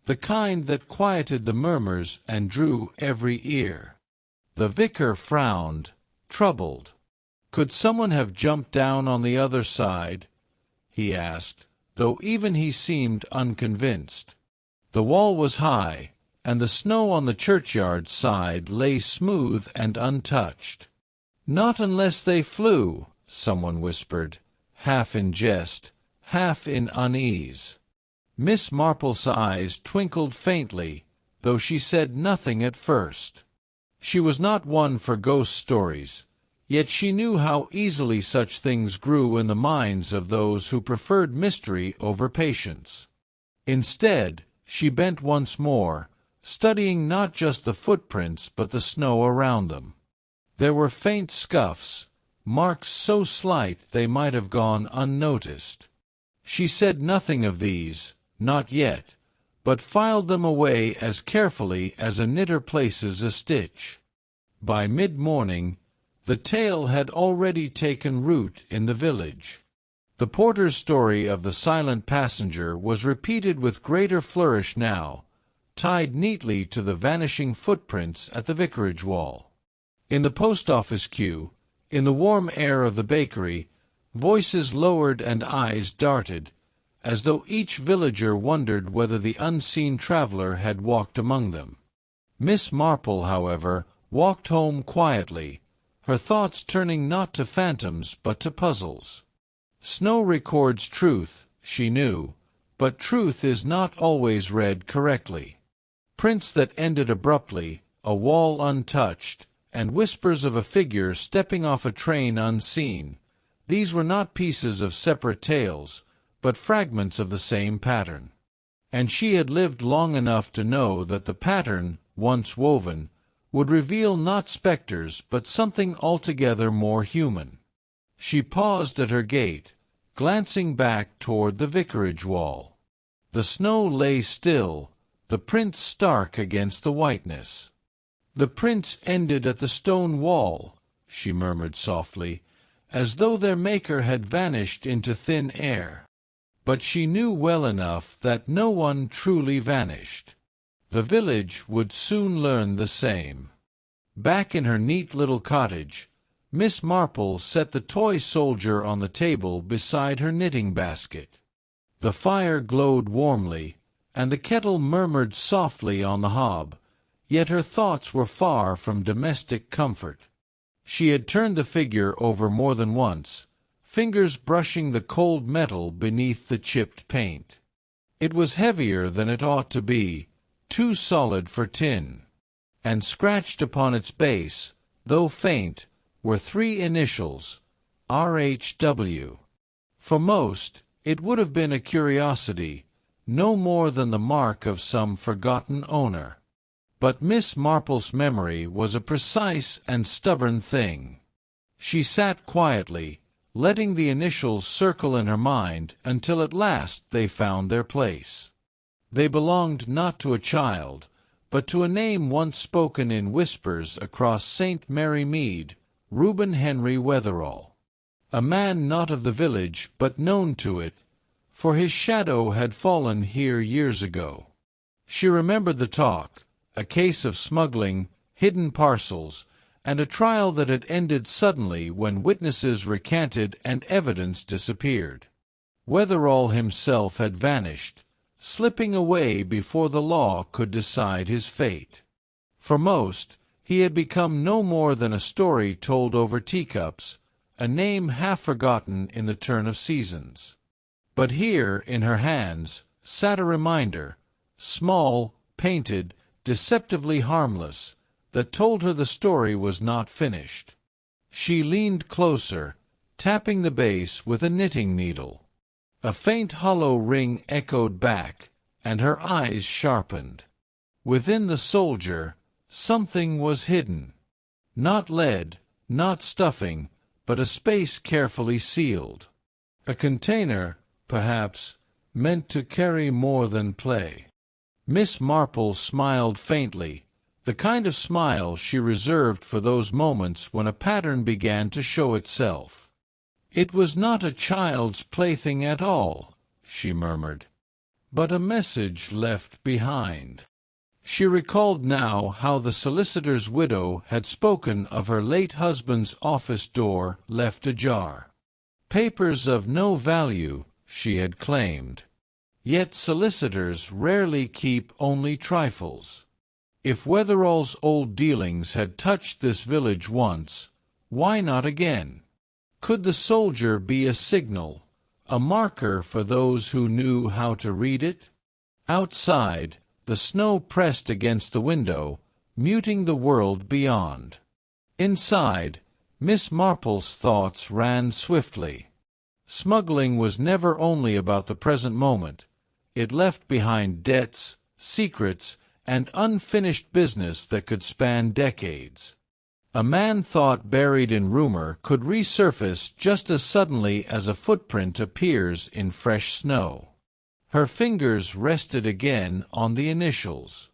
the kind that quieted the murmurs and drew every ear. The vicar frowned, troubled. "Could someone have jumped down on the other side?" he asked, though even he seemed unconvinced. The wall was high, and the snow on the churchyard side lay smooth and untouched. "Not unless they flew," someone whispered, half in jest, half in unease. Miss Marple's eyes twinkled faintly, though she said nothing at first. She was not one for ghost stories, yet she knew how easily such things grew in the minds of those who preferred mystery over patience. Instead, she bent once more, studying not just the footprints but the snow around them. There were faint scuffs, marks so slight they might have gone unnoticed. She said nothing of these, not yet, but filed them away as carefully as a knitter places a stitch. By mid-morning, the tale had already taken root in the village. The porter's story of the silent passenger was repeated with greater flourish now, tied neatly to the vanishing footprints at the vicarage wall. In the post-office queue, in the warm air of the bakery, voices lowered and eyes darted, as though each villager wondered whether the unseen traveler had walked among them. Miss Marple, however, walked home quietly, her thoughts turning not to phantoms but to puzzles. Snow records truth, she knew, but truth is not always read correctly. Prints that ended abruptly, a wall untouched, and whispers of a figure stepping off a train unseen, these were not pieces of separate tales, but fragments of the same pattern. And she had lived long enough to know that the pattern, once woven, would reveal not specters but something altogether more human. She paused at her gate, glancing back toward the vicarage wall. The snow lay still, the prints stark against the whiteness. "The prints ended at the stone wall," she murmured softly, as though their maker had vanished into thin air. But she knew well enough that no one truly vanished. The village would soon learn the same. Back in her neat little cottage, Miss Marple set the toy soldier on the table beside her knitting basket. The fire glowed warmly, and the kettle murmured softly on the hob, yet her thoughts were far from domestic comfort. She had turned the figure over more than once, fingers brushing the cold metal beneath the chipped paint. It was heavier than it ought to be, too solid for tin. And scratched upon its base, though faint, were 3 initials, RHW. For most, it would have been a curiosity, no more than the mark of some forgotten owner. But Miss Marple's memory was a precise and stubborn thing. She sat quietly, letting the initials circle in her mind until at last they found their place. They belonged not to a child, but to a name once spoken in whispers across St. Mary Mead, Reuben Henry Wetherall. A man not of the village but known to it, for his shadow had fallen here years ago. She remembered the talk, a case of smuggling, hidden parcels, and a trial that had ended suddenly when witnesses recanted and evidence disappeared. Wetherall himself had vanished, slipping away before the law could decide his fate. For most, he had become no more than a story told over teacups, a name half forgotten in the turn of seasons. But here, in her hands, sat a reminder, small, painted, deceptively harmless, that told her the story was not finished. She leaned closer, tapping the base with a knitting needle. A faint hollow ring echoed back, and her eyes sharpened. Within the soldier, something was hidden. Not lead, not stuffing, but a space carefully sealed. A container, perhaps, meant to carry more than play. Miss Marple smiled faintly, the kind of smile she reserved for those moments when a pattern began to show itself. "It was not a child's plaything at all," she murmured, "but a message left behind." She recalled now how the solicitor's widow had spoken of her late husband's office door left ajar. Papers of no value, she had claimed. Yet solicitors rarely keep only trifles. If Wetherall's old dealings had touched this village once, why not again? Could the soldier be a signal, a marker for those who knew how to read it? Outside, the snow pressed against the window, muting the world beyond. Inside, Miss Marple's thoughts ran swiftly. Smuggling was never only about the present moment. It left behind debts, secrets, and unfinished business that could span decades. A man-thought buried in rumor could resurface just as suddenly as a footprint appears in fresh snow. Her fingers rested again on the initials.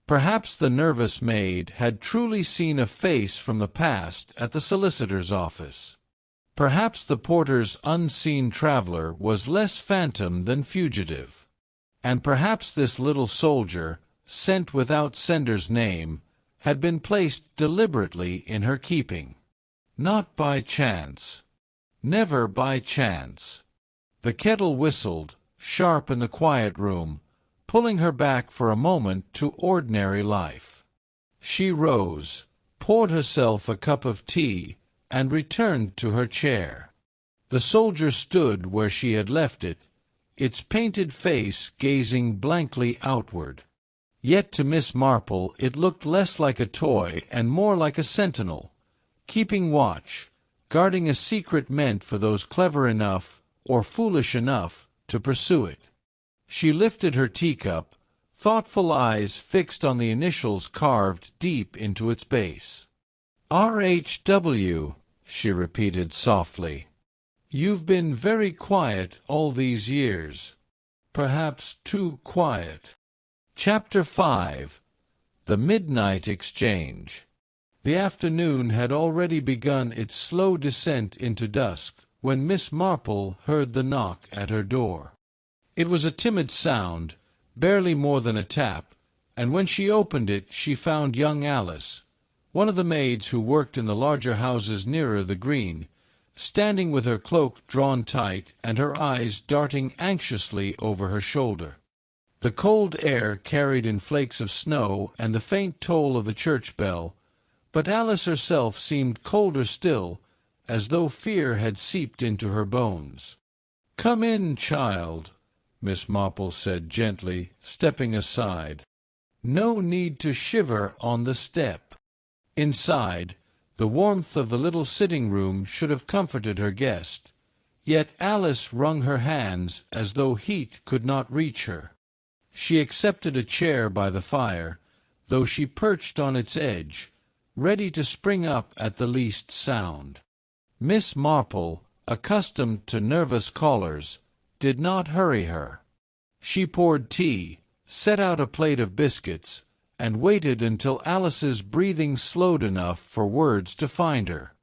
Perhaps the nervous maid had truly seen a face from the past at the solicitor's office. Perhaps the porter's unseen traveler was less phantom than fugitive. And perhaps this little soldier, sent without sender's name, had been placed deliberately in her keeping. Not by chance. Never by chance. The kettle whistled, sharp in the quiet room, pulling her back for a moment to ordinary life. She rose, poured herself a cup of tea, and returned to her chair. The soldier stood where she had left it, its painted face gazing blankly outward. Yet to Miss Marple it looked less like a toy and more like a sentinel, keeping watch, guarding a secret meant for those clever enough, or foolish enough, to pursue it. She lifted her teacup, thoughtful eyes fixed on the initials carved deep into its base. "R.H.W.," she repeated softly. "You've been very quiet all these years. Perhaps too quiet." Chapter 5. The Midnight Exchange. The afternoon had already begun its slow descent into dusk when Miss Marple heard the knock at her door. It was a timid sound, barely more than a tap, and when she opened it she found young Alice, one of the maids who worked in the larger houses nearer the green, standing with her cloak drawn tight and her eyes darting anxiously over her shoulder. The cold air carried in flakes of snow and the faint toll of the church bell, but Alice herself seemed colder still, as though fear had seeped into her bones. "Come in, child," Miss Marple said gently, stepping aside. "No need to shiver on the step." Inside, the warmth of the little sitting-room should have comforted her guest, yet Alice wrung her hands as though heat could not reach her. She accepted a chair by the fire, though she perched on its edge, ready to spring up at the least sound. Miss Marple, accustomed to nervous callers, did not hurry her. She poured tea, set out a plate of biscuits, and waited until Alice's breathing slowed enough for words to find her.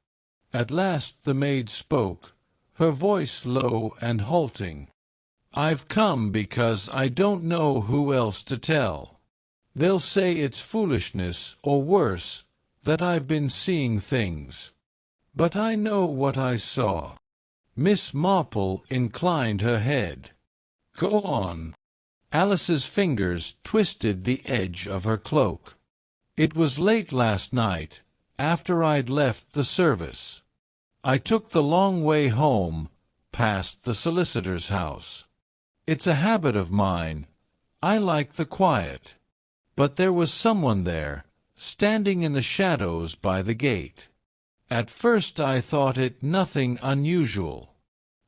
At last the maid spoke, her voice low and halting. "I've come because I don't know who else to tell. They'll say it's foolishness, or worse, that I've been seeing things. But I know what I saw." Miss Marple inclined her head. "Go on." Alice's fingers twisted the edge of her cloak. "It was late last night, after I'd left the service. I took the long way home, past the solicitor's house. It's a habit of mine. I like the quiet. But there was someone there, standing in the shadows by the gate. At first I thought it nothing unusual.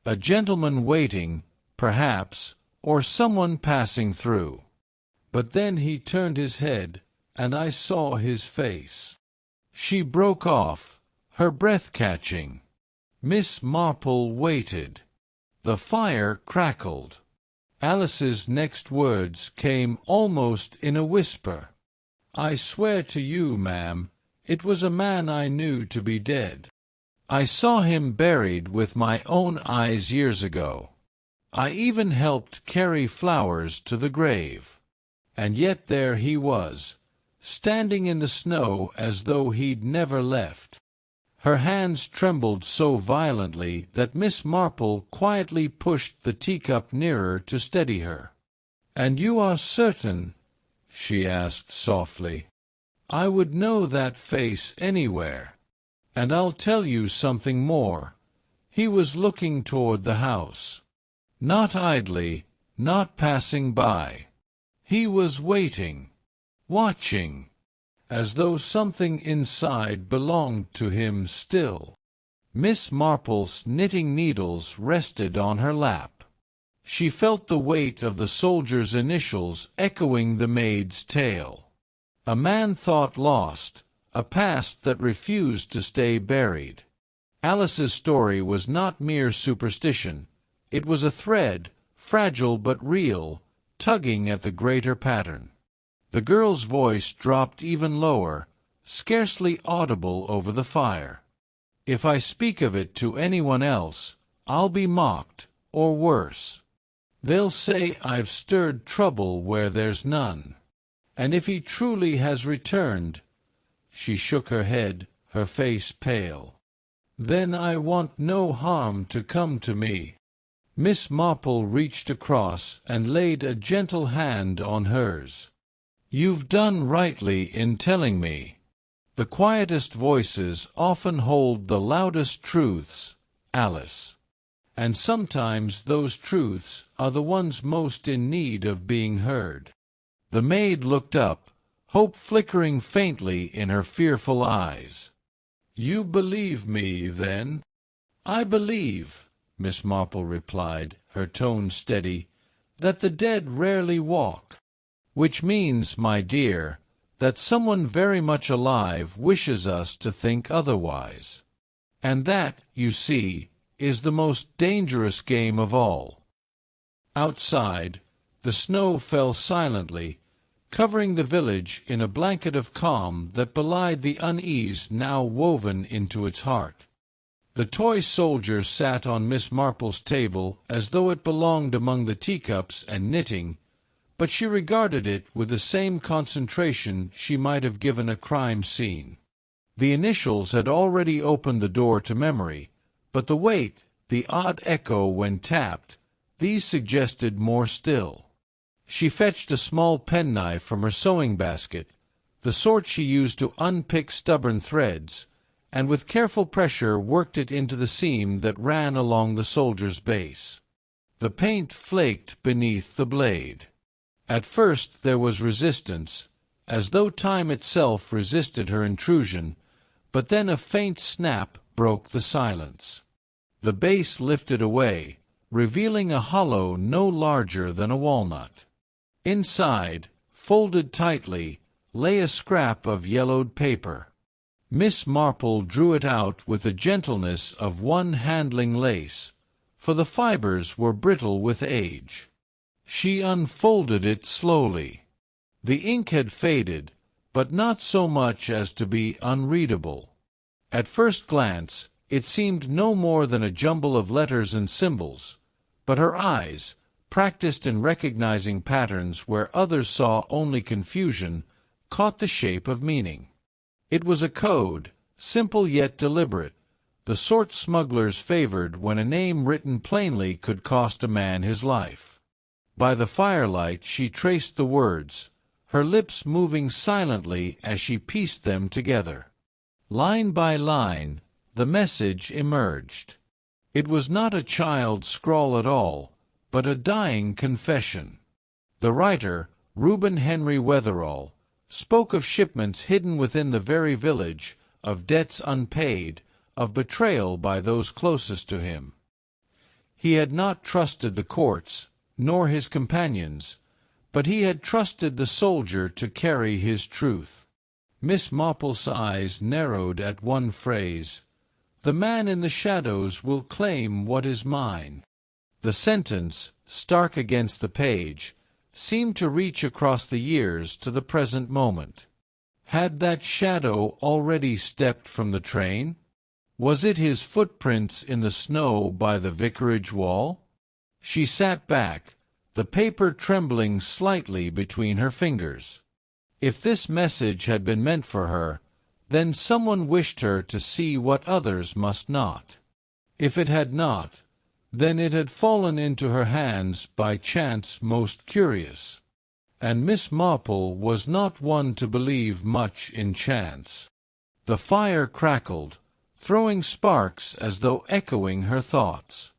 A gentleman waiting, perhaps, or someone passing through. But then he turned his head, and I saw his face." She broke off, her breath catching. Miss Marple waited. The fire crackled. Alice's next words came almost in a whisper. "I swear to you, ma'am, it was a man I knew to be dead. I saw him buried with my own eyes years ago. I even helped carry flowers to the grave. And yet there he was, standing in the snow as though he'd never left." Her hands trembled so violently that Miss Marple quietly pushed the teacup nearer to steady her. "And you are certain," she asked softly, "I would know that face anywhere? And I'll tell you something more. He was looking toward the house. Not idly, not passing by. He was waiting, watching, as though something inside belonged to him still." Miss Marple's knitting needles rested on her lap. She felt the weight of the soldier's initials echoing the maid's tale. A man thought lost, a past that refused to stay buried. Alice's story was not mere superstition. It was a thread, fragile but real, tugging at the greater pattern. The girl's voice dropped even lower, scarcely audible over the fire. "If I speak of it to anyone else, I'll be mocked, or worse. They'll say I've stirred trouble where there's none. And if he truly has returned, She shook her head, her face pale. "Then I want no harm to come to me." Miss Marple reached across and laid a gentle hand on hers. "You've done rightly in telling me. The quietest voices often hold the loudest truths, Alice. And sometimes those truths are the ones most in need of being heard." The maid looked up, hope flickering faintly in her fearful eyes. "You believe me, then?" "I believe," Miss Marple replied, her tone steady, "that the dead rarely walk." "Which means, my dear, that someone very much alive wishes us to think otherwise. And that, you see, is the most dangerous game of all." Outside, the snow fell silently, covering the village in a blanket of calm that belied the unease now woven into its heart. The toy soldier sat on Miss Marple's table as though it belonged among the teacups and knitting, but she regarded it with the same concentration she might have given a crime scene. The initials had already opened the door to memory, but the weight, the odd echo when tapped, these suggested more still. She fetched a small penknife from her sewing basket, the sort she used to unpick stubborn threads, and with careful pressure worked it into the seam that ran along the soldier's base. The paint flaked beneath the blade. At first there was resistance, as though time itself resisted her intrusion, but then a faint snap broke the silence. The base lifted away, revealing a hollow no larger than a walnut. Inside, folded tightly, lay a scrap of yellowed paper. Miss Marple drew it out with the gentleness of one handling lace, for the fibers were brittle with age. She unfolded it slowly. The ink had faded, but not so much as to be unreadable. At first glance, it seemed no more than a jumble of letters and symbols, but her eyes, practiced in recognizing patterns where others saw only confusion, caught the shape of meaning. It was a code, simple yet deliberate, the sort smugglers favored when a name written plainly could cost a man his life. By the firelight she traced the words, her lips moving silently as she pieced them together. Line by line, the message emerged. It was not a child's scrawl at all, but a dying confession. The writer, Reuben Henry Wetherall, spoke of shipments hidden within the very village, of debts unpaid, of betrayal by those closest to him. He had not trusted the courts, nor his companions, but he had trusted the soldier to carry his truth. Miss Marple's eyes narrowed at one phrase, "The man in the shadows will claim what is mine." The sentence, stark against the page, seemed to reach across the years to the present moment. Had that shadow already stepped from the train? Was it his footprints in the snow by the vicarage wall? She sat back, the paper trembling slightly between her fingers. If this message had been meant for her, then someone wished her to see what others must not. If it had not, then it had fallen into her hands by chance most curious. And Miss Marple was not one to believe much in chance. The fire crackled, throwing sparks as though echoing her thoughts.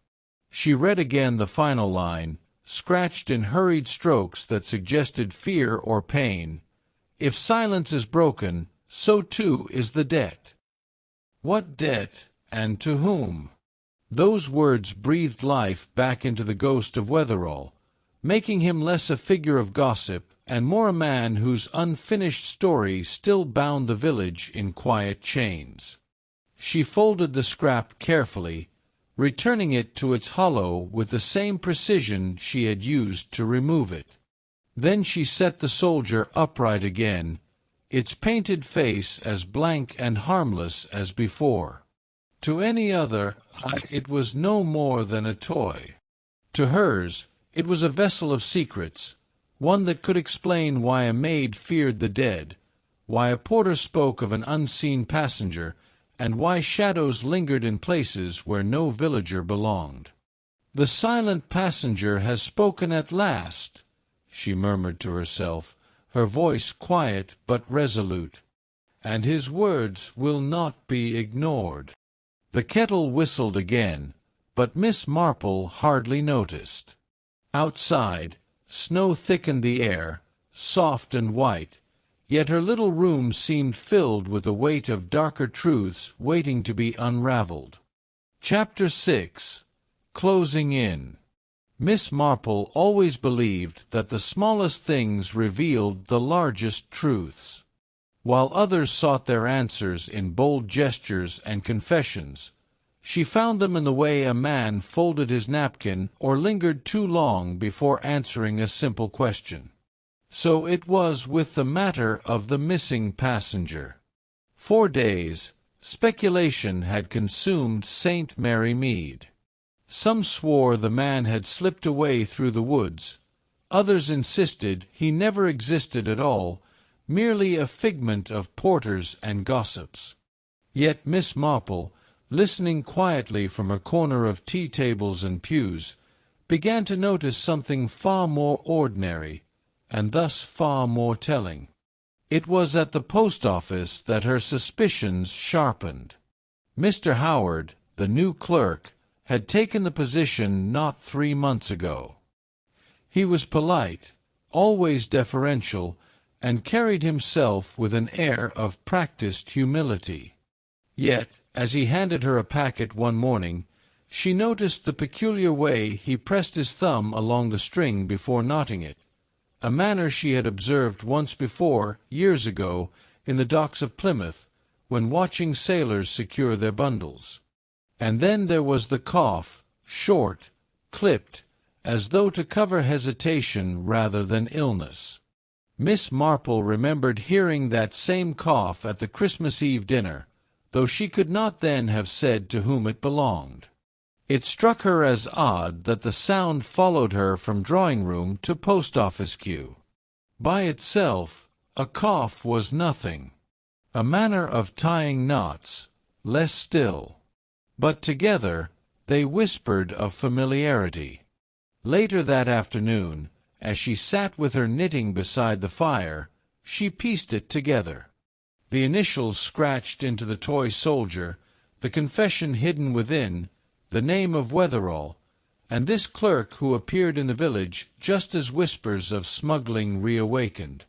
She read again the final line, scratched in hurried strokes that suggested fear or pain. If silence is broken, so too is the debt. What debt, and to whom? Those words breathed life back into the ghost of Wetherall, making him less a figure of gossip and more a man whose unfinished story still bound the village in quiet chains. She folded the scrap carefully, returning it to its hollow with the same precision she had used to remove it. Then she set the soldier upright again, its painted face as blank and harmless as before. To any other, it was no more than a toy. To hers, it was a vessel of secrets, one that could explain why a maid feared the dead, why a porter spoke of an unseen passenger, and why shadows lingered in places where no villager belonged. "The silent passenger has spoken at last," she murmured to herself, her voice quiet but resolute, "and his words will not be ignored." The kettle whistled again, but Miss Marple hardly noticed. Outside, snow thickened the air, soft and white, yet her little room seemed filled with the weight of darker truths waiting to be unraveled. Chapter 6. Closing in. Miss Marple always believed that the smallest things revealed the largest truths. While others sought their answers in bold gestures and confessions, she found them in the way a man folded his napkin or lingered too long before answering a simple question. So it was with the matter of the missing passenger. For days, speculation had consumed St. Mary Mead. Some swore the man had slipped away through the woods. Others insisted he never existed at all, merely a figment of porters and gossips. Yet Miss Marple, listening quietly from her corner of tea-tables and pews, began to notice something far more ordinary, and thus far more telling. It was at the post-office that her suspicions sharpened. Mr. Howard, the new clerk, had taken the position not 3 months ago. He was polite, always deferential, and carried himself with an air of practiced humility. Yet, as he handed her a packet one morning, she noticed the peculiar way he pressed his thumb along the string before knotting it, a manner she had observed once before, years ago, in the docks of Plymouth, when watching sailors secure their bundles. And then there was the cough, short, clipped, as though to cover hesitation rather than illness. Miss Marple remembered hearing that same cough at the Christmas Eve dinner, though she could not then have said to whom it belonged. It struck her as odd that the sound followed her from drawing-room to post-office queue. By itself, a cough was nothing, a manner of tying knots, less still. But together they whispered of familiarity. Later that afternoon, as she sat with her knitting beside the fire, she pieced it together. The initials scratched into the toy soldier, the confession hidden within, the name of Wetherall, and this clerk who appeared in the village just as whispers of smuggling reawakened.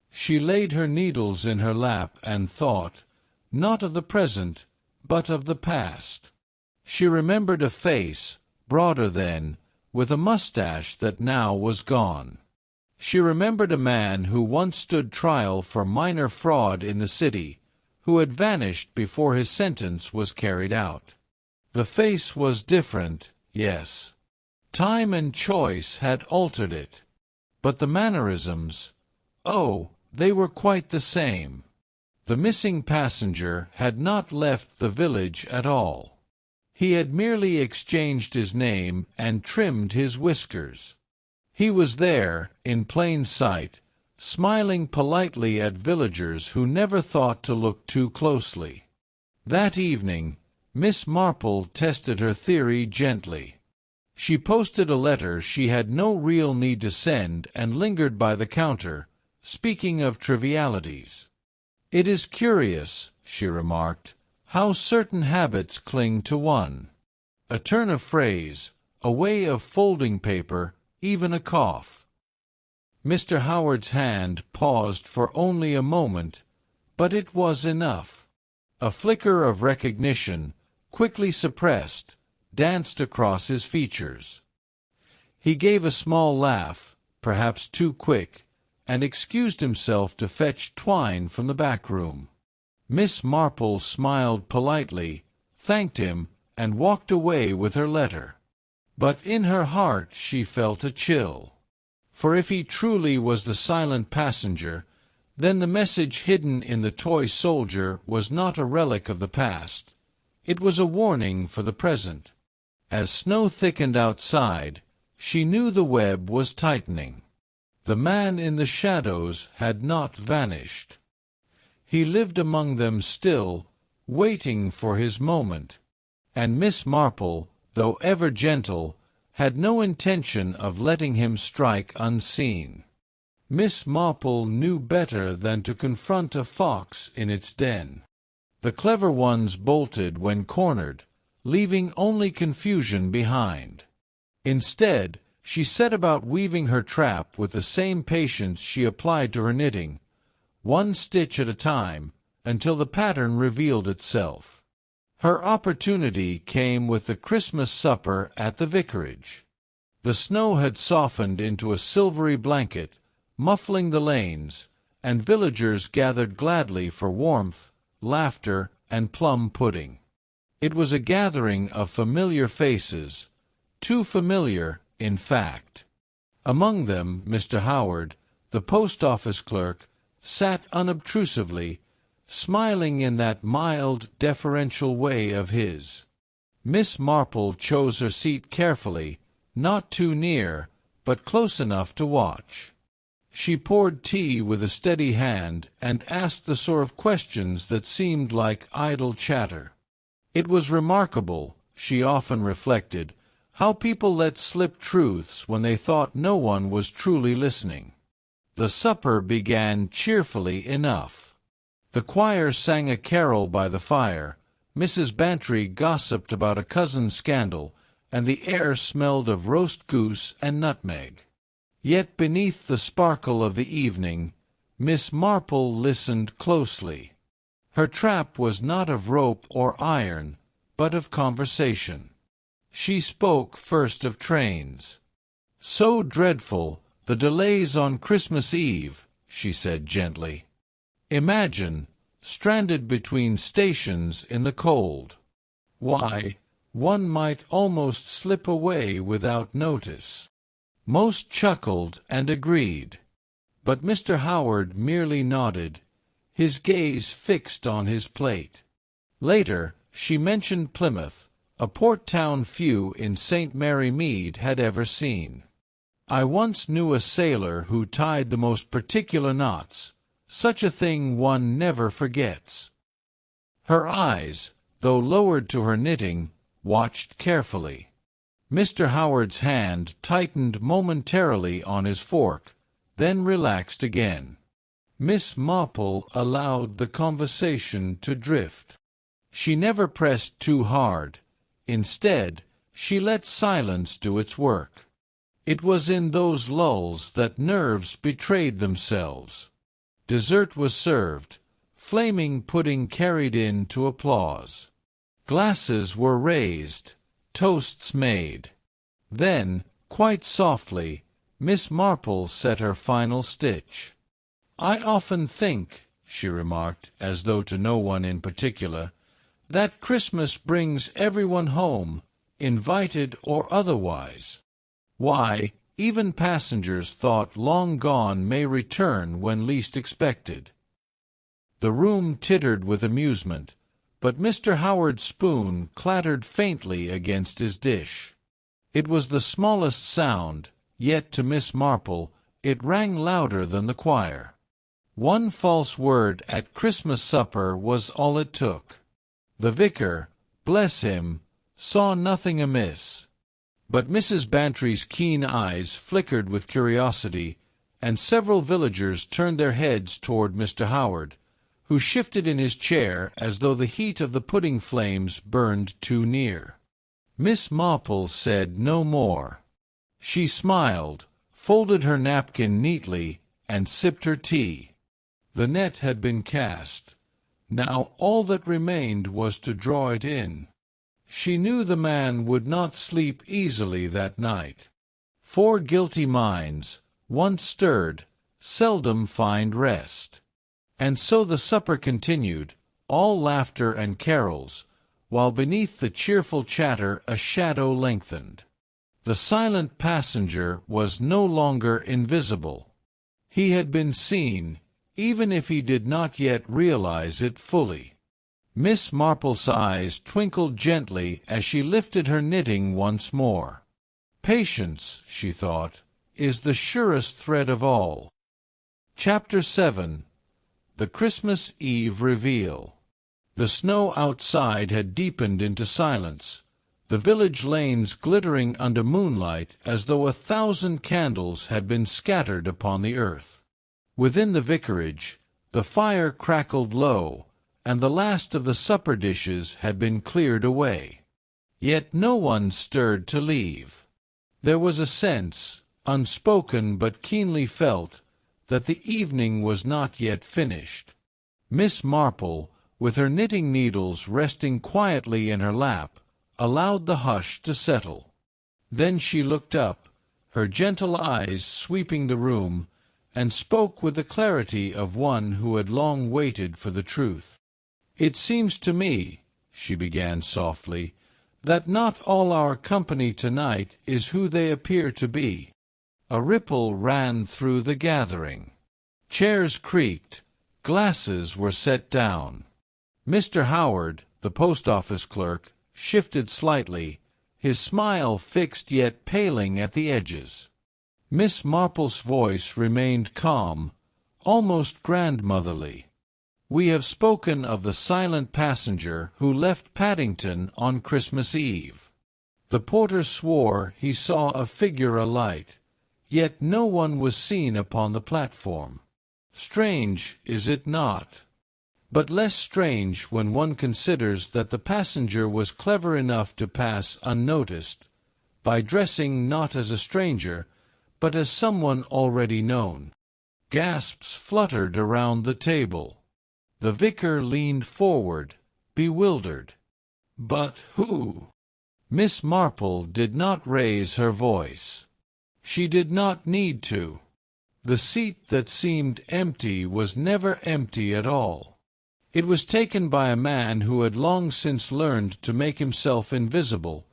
She laid her needles in her lap and thought, not of the present, but of the past. She remembered a face, broader then, with a mustache that now was gone. She remembered a man who once stood trial for minor fraud in the city, who had vanished before his sentence was carried out. The face was different, yes. Time and choice had altered it. But the mannerisms, oh, they were quite the same. The missing passenger had not left the village at all. He had merely exchanged his name and trimmed his whiskers. He was there, in plain sight, smiling politely at villagers who never thought to look too closely. That evening, Miss Marple tested her theory gently. She posted a letter she had no real need to send and lingered by the counter, speaking of trivialities. "It is curious," she remarked, "how certain habits cling to one. A turn of phrase, a way of folding paper, even a cough." Mr. Howard's hand paused for only a moment, but it was enough. A flicker of recognition, quickly suppressed, danced across his features. He gave a small laugh, perhaps too quick, and excused himself to fetch twine from the back room. Miss Marple smiled politely, thanked him, and walked away with her letter. But in her heart she felt a chill. For if he truly was the silent passenger, then the message hidden in the toy soldier was not a relic of the past. It was a warning for the present. As snow thickened outside, she knew the web was tightening. The man in the shadows had not vanished. He lived among them still, waiting for his moment. And Miss Marple, though ever gentle, had no intention of letting him strike unseen. Miss Marple knew better than to confront a fox in its den. The clever ones bolted when cornered, leaving only confusion behind. Instead, she set about weaving her trap with the same patience she applied to her knitting, one stitch at a time, until the pattern revealed itself. Her opportunity came with the Christmas supper at the vicarage. The snow had softened into a silvery blanket, muffling the lanes, and villagers gathered gladly for warmth, laughter, and plum pudding. It was a gathering of familiar faces, too familiar, in fact. Among them, Mr. Howard, the post-office clerk, sat unobtrusively, smiling in that mild, deferential way of his. Miss Marple chose her seat carefully, not too near, but close enough to watch. She poured tea with a steady hand and asked the sort of questions that seemed like idle chatter. It was remarkable, she often reflected, how people let slip truths when they thought no one was truly listening. The supper began cheerfully enough. The choir sang a carol by the fire, Mrs. Bantry gossiped about a cousin's scandal, and the air smelled of roast goose and nutmeg. Yet beneath the sparkle of the evening, Miss Marple listened closely. Her trap was not of rope or iron, but of conversation. She spoke first of trains. "So dreadful, the delays on Christmas Eve," she said gently. "Imagine, stranded between stations in the cold. Why, one might almost slip away without notice." Most chuckled and agreed, but Mr. Howard merely nodded, his gaze fixed on his plate. Later, she mentioned Plymouth, a port town few in St. Mary Mead had ever seen. "I once knew a sailor who tied the most particular knots. Such a thing one never forgets." Her eyes, though lowered to her knitting, watched carefully. Mr. Howard's hand tightened momentarily on his fork, then relaxed again. Miss Marple allowed the conversation to drift. She never pressed too hard. Instead, she let silence do its work. It was in those lulls that nerves betrayed themselves. Dessert was served, flaming pudding carried in to applause. Glasses were raised, toasts made. Then, quite softly, Miss Marple set her final stitch. "I often think," she remarked, as though to no one in particular, "that Christmas brings everyone home, invited or otherwise. Why, even passengers thought long gone may return when least expected." The room tittered with amusement, but Mr. Howard's spoon clattered faintly against his dish. It was the smallest sound, yet to Miss Marple it rang louder than the choir. One false word at Christmas supper was all it took. The vicar, bless him, saw nothing amiss. But Mrs. Bantry's keen eyes flickered with curiosity, and several villagers turned their heads toward Mr. Howard, who shifted in his chair as though the heat of the pudding flames burned too near. Miss Marple said no more. She smiled, folded her napkin neatly, and sipped her tea. The net had been cast. Now all that remained was to draw it in. She knew the man would not sleep easily that night. 4 guilty minds, once stirred, seldom find rest. And so the supper continued, all laughter and carols, while beneath the cheerful chatter a shadow lengthened. The silent passenger was no longer invisible. He had been seen, even if he did not yet realize it fully. Miss Marple's eyes twinkled gently as she lifted her knitting once more. Patience, she thought, is the surest thread of all. Chapter 7. The Christmas Eve reveal. The snow outside had deepened into silence, the village lanes glittering under moonlight as though 1,000 candles had been scattered upon the earth. Within the vicarage, the fire crackled low, and the last of the supper dishes had been cleared away. Yet no one stirred to leave. There was a sense, unspoken but keenly felt, that the evening was not yet finished. Miss Marple, with her knitting needles resting quietly in her lap, allowed the hush to settle. Then she looked up, her gentle eyes sweeping the room, and spoke with the clarity of one who had long waited for the truth. "It seems to me," she began softly, "that not all our company tonight is who they appear to be." A ripple ran through the gathering. Chairs creaked, glasses were set down. Mr. Howard, the post-office clerk, shifted slightly, his smile fixed yet paling at the edges. Miss Marple's voice remained calm, almost grandmotherly. "We have spoken of the silent passenger who left Paddington on Christmas Eve. The porter swore he saw a figure alight, yet no one was seen upon the platform. Strange, is it not? But less strange when one considers that the passenger was clever enough to pass unnoticed, by dressing not as a stranger, but as someone already known." Gasps fluttered around the table. The vicar leaned forward, bewildered. "But who?" Miss Marple did not raise her voice. She did not need to. The seat that seemed empty was never empty at all. It was taken by a man who had long since learned to make himself invisible,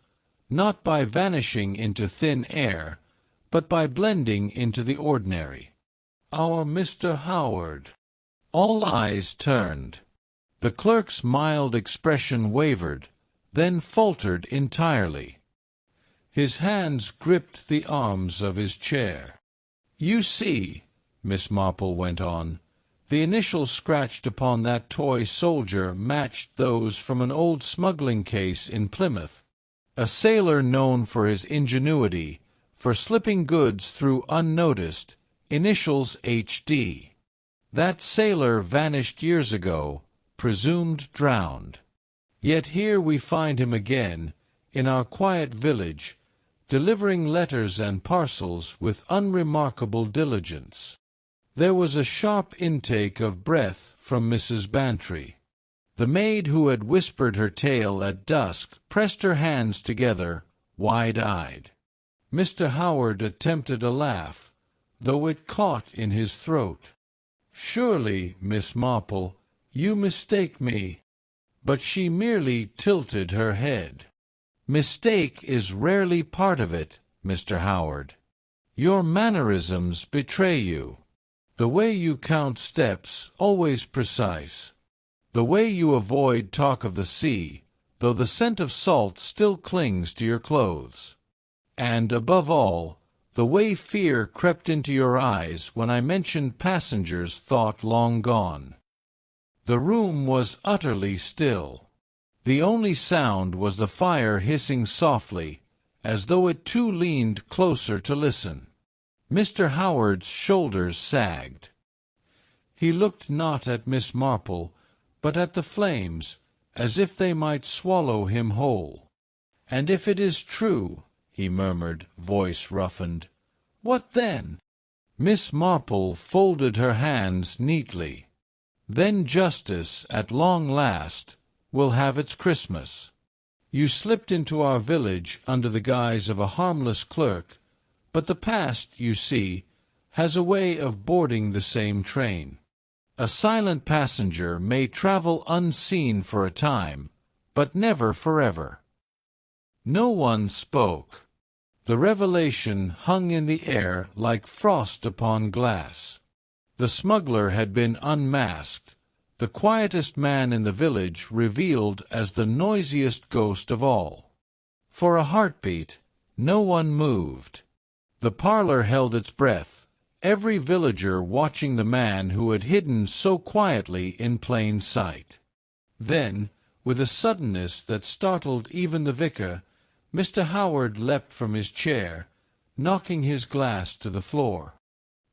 not by vanishing into thin air, but by blending into the ordinary. "Our Mr. Howard." All eyes turned. The clerk's mild expression wavered, then faltered entirely. His hands gripped the arms of his chair. "You see," Miss Marple went on, "the initials scratched upon that toy soldier matched those from an old smuggling case in Plymouth. A sailor known for his ingenuity, for slipping goods through unnoticed, initials H.D. That sailor vanished years ago, presumed drowned. Yet here we find him again, in our quiet village, delivering letters and parcels with unremarkable diligence." There was a sharp intake of breath from Mrs. Bantry. The maid who had whispered her tale at dusk pressed her hands together, wide-eyed. Mr. Howard attempted a laugh, though it caught in his throat. "Surely, Miss Marple, you mistake me." But she merely tilted her head. "Mistake is rarely part of it, Mr. Howard. Your mannerisms betray you. The way you count steps, always precise. The way you avoid talk of the sea, though the scent of salt still clings to your clothes. And, above all, the way fear crept into your eyes when I mentioned passengers thought long gone." The room was utterly still. The only sound was the fire hissing softly, as though it too leaned closer to listen. Mr. Howard's shoulders sagged. He looked not at Miss Marple, but at the flames, as if they might swallow him whole. "And if it is true," he murmured, voice roughened, "what then?" Miss Marple folded her hands neatly. "Then justice, at long last, will have its Christmas. You slipped into our village under the guise of a harmless clerk, but the past, you see, has a way of boarding the same train. A silent passenger may travel unseen for a time, but never forever." No one spoke. The revelation hung in the air like frost upon glass. The smuggler had been unmasked, the quietest man in the village revealed as the noisiest ghost of all. For a heartbeat, no one moved. The parlor held its breath, every villager watching the man who had hidden so quietly in plain sight. Then, with a suddenness that startled even the vicar, Mr. Howard leapt from his chair, knocking his glass to the floor.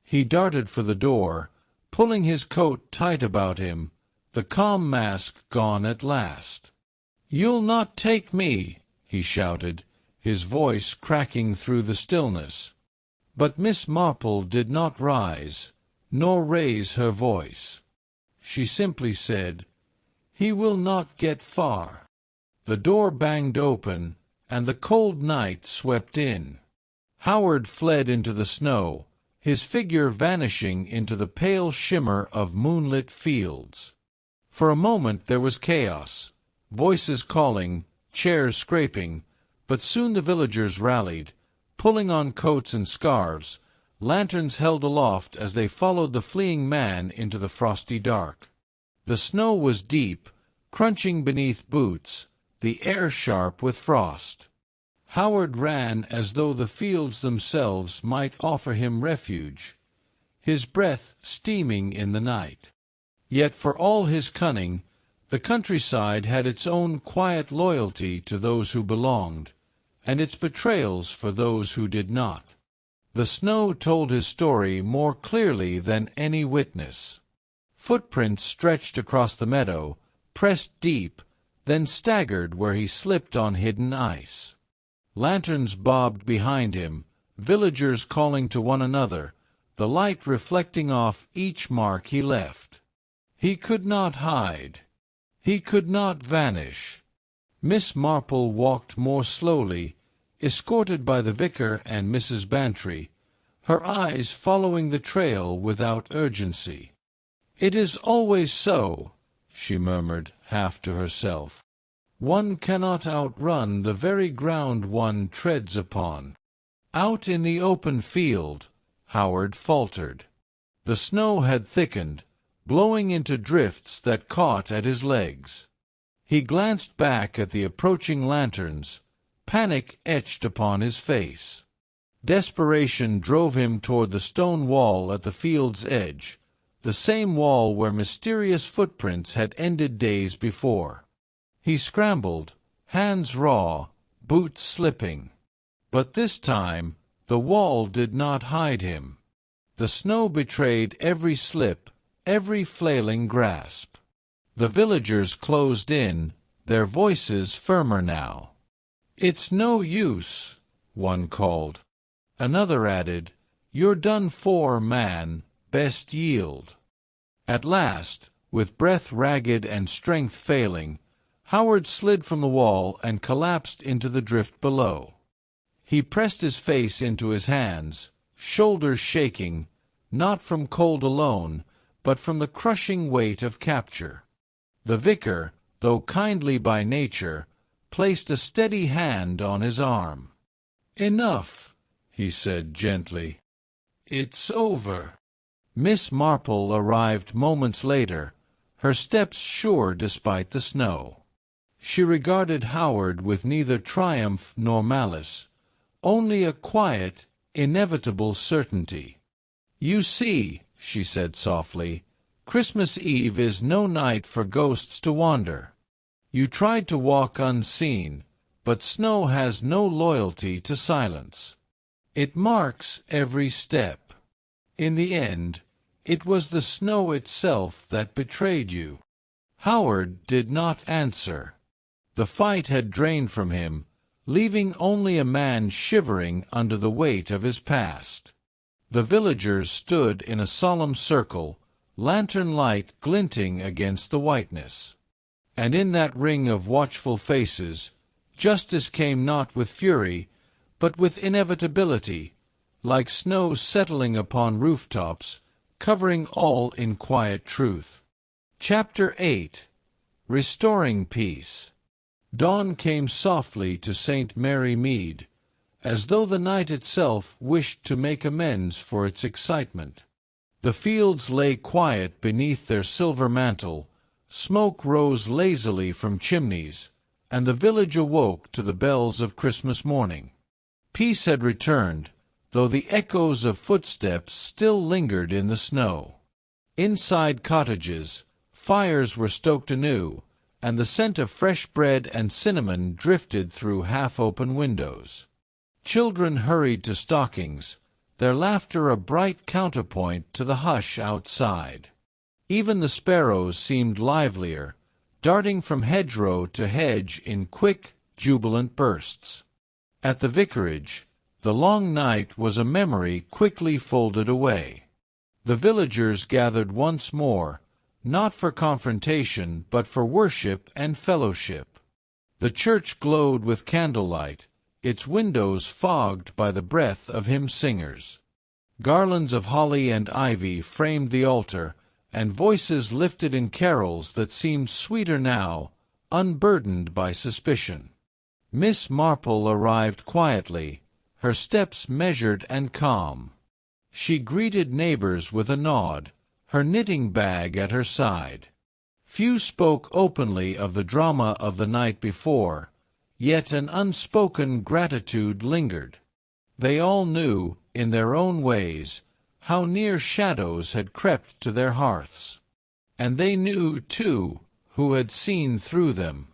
He darted for the door, pulling his coat tight about him, the calm mask gone at last. "You'll not take me," he shouted, his voice cracking through the stillness. But Miss Marple did not rise, nor raise her voice. She simply said, "He will not get far." The door banged open, and the cold night swept in. Howard fled into the snow, his figure vanishing into the pale shimmer of moonlit fields. For a moment there was chaos, voices calling, chairs scraping, but soon the villagers rallied, pulling on coats and scarves, lanterns held aloft as they followed the fleeing man into the frosty dark. The snow was deep, crunching beneath boots, the air sharp with frost. Howard ran as though the fields themselves might offer him refuge, his breath steaming in the night. Yet for all his cunning, the countryside had its own quiet loyalty to those who belonged, and its betrayals for those who did not. The snow told his story more clearly than any witness. Footprints stretched across the meadow, pressed deep, then staggered where he slipped on hidden ice. Lanterns bobbed behind him, villagers calling to one another, the light reflecting off each mark he left. He could not hide. He could not vanish. Miss Marple walked more slowly, escorted by the vicar and Mrs. Bantry, her eyes following the trail without urgency. "It is always so," she murmured, half to herself. "One cannot outrun the very ground one treads upon." "Out in the open field," Howard faltered. The snow had thickened, blowing into drifts that caught at his legs. He glanced back at the approaching lanterns, panic etched upon his face. Desperation drove him toward the stone wall at the field's edge, the same wall where mysterious footprints had ended days before. He scrambled, hands raw, boots slipping. But this time the wall did not hide him. The snow betrayed every slip, every flailing grasp. The villagers closed in, their voices firmer now. "It's no use," one called. Another added, "You're done for, man, best yield." At last, with breath ragged and strength failing, Howard slid from the wall and collapsed into the drift below. He pressed his face into his hands, shoulders shaking, not from cold alone, but from the crushing weight of capture. The vicar, though kindly by nature, placed a steady hand on his arm. "Enough," he said gently. "It's over." Miss Marple arrived moments later, her steps sure despite the snow. She regarded Howard with neither triumph nor malice, only a quiet, inevitable certainty. "You see," she said softly, "Christmas Eve is no night for ghosts to wander. You tried to walk unseen, but snow has no loyalty to silence. It marks every step. In the end, it was the snow itself that betrayed you." Howard did not answer. The fight had drained from him, leaving only a man shivering under the weight of his past. The villagers stood in a solemn circle, lantern light glinting against the whiteness. And in that ring of watchful faces, justice came not with fury, but with inevitability, like snow settling upon rooftops, covering all in quiet truth. Chapter 8. Restoring Peace. Dawn came softly to St. Mary Mead, as though the night itself wished to make amends for its excitement. The fields lay quiet beneath their silver mantle, smoke rose lazily from chimneys, and the village awoke to the bells of Christmas morning. Peace had returned, though the echoes of footsteps still lingered in the snow. Inside cottages, fires were stoked anew, and the scent of fresh bread and cinnamon drifted through half-open windows. Children hurried to stockings, their laughter a bright counterpoint to the hush outside. Even the sparrows seemed livelier, darting from hedgerow to hedge in quick, jubilant bursts. At the vicarage, the long night was a memory quickly folded away. The villagers gathered once more, not for confrontation but for worship and fellowship. The church glowed with candlelight, its windows fogged by the breath of hymn-singers. Garlands of holly and ivy framed the altar, and voices lifted in carols that seemed sweeter now, unburdened by suspicion. Miss Marple arrived quietly, her steps measured and calm. She greeted neighbors with a nod, her knitting bag at her side. Few spoke openly of the drama of the night before, yet an unspoken gratitude lingered. They all knew, in their own ways, how near shadows had crept to their hearths. And they knew, too, who had seen through them.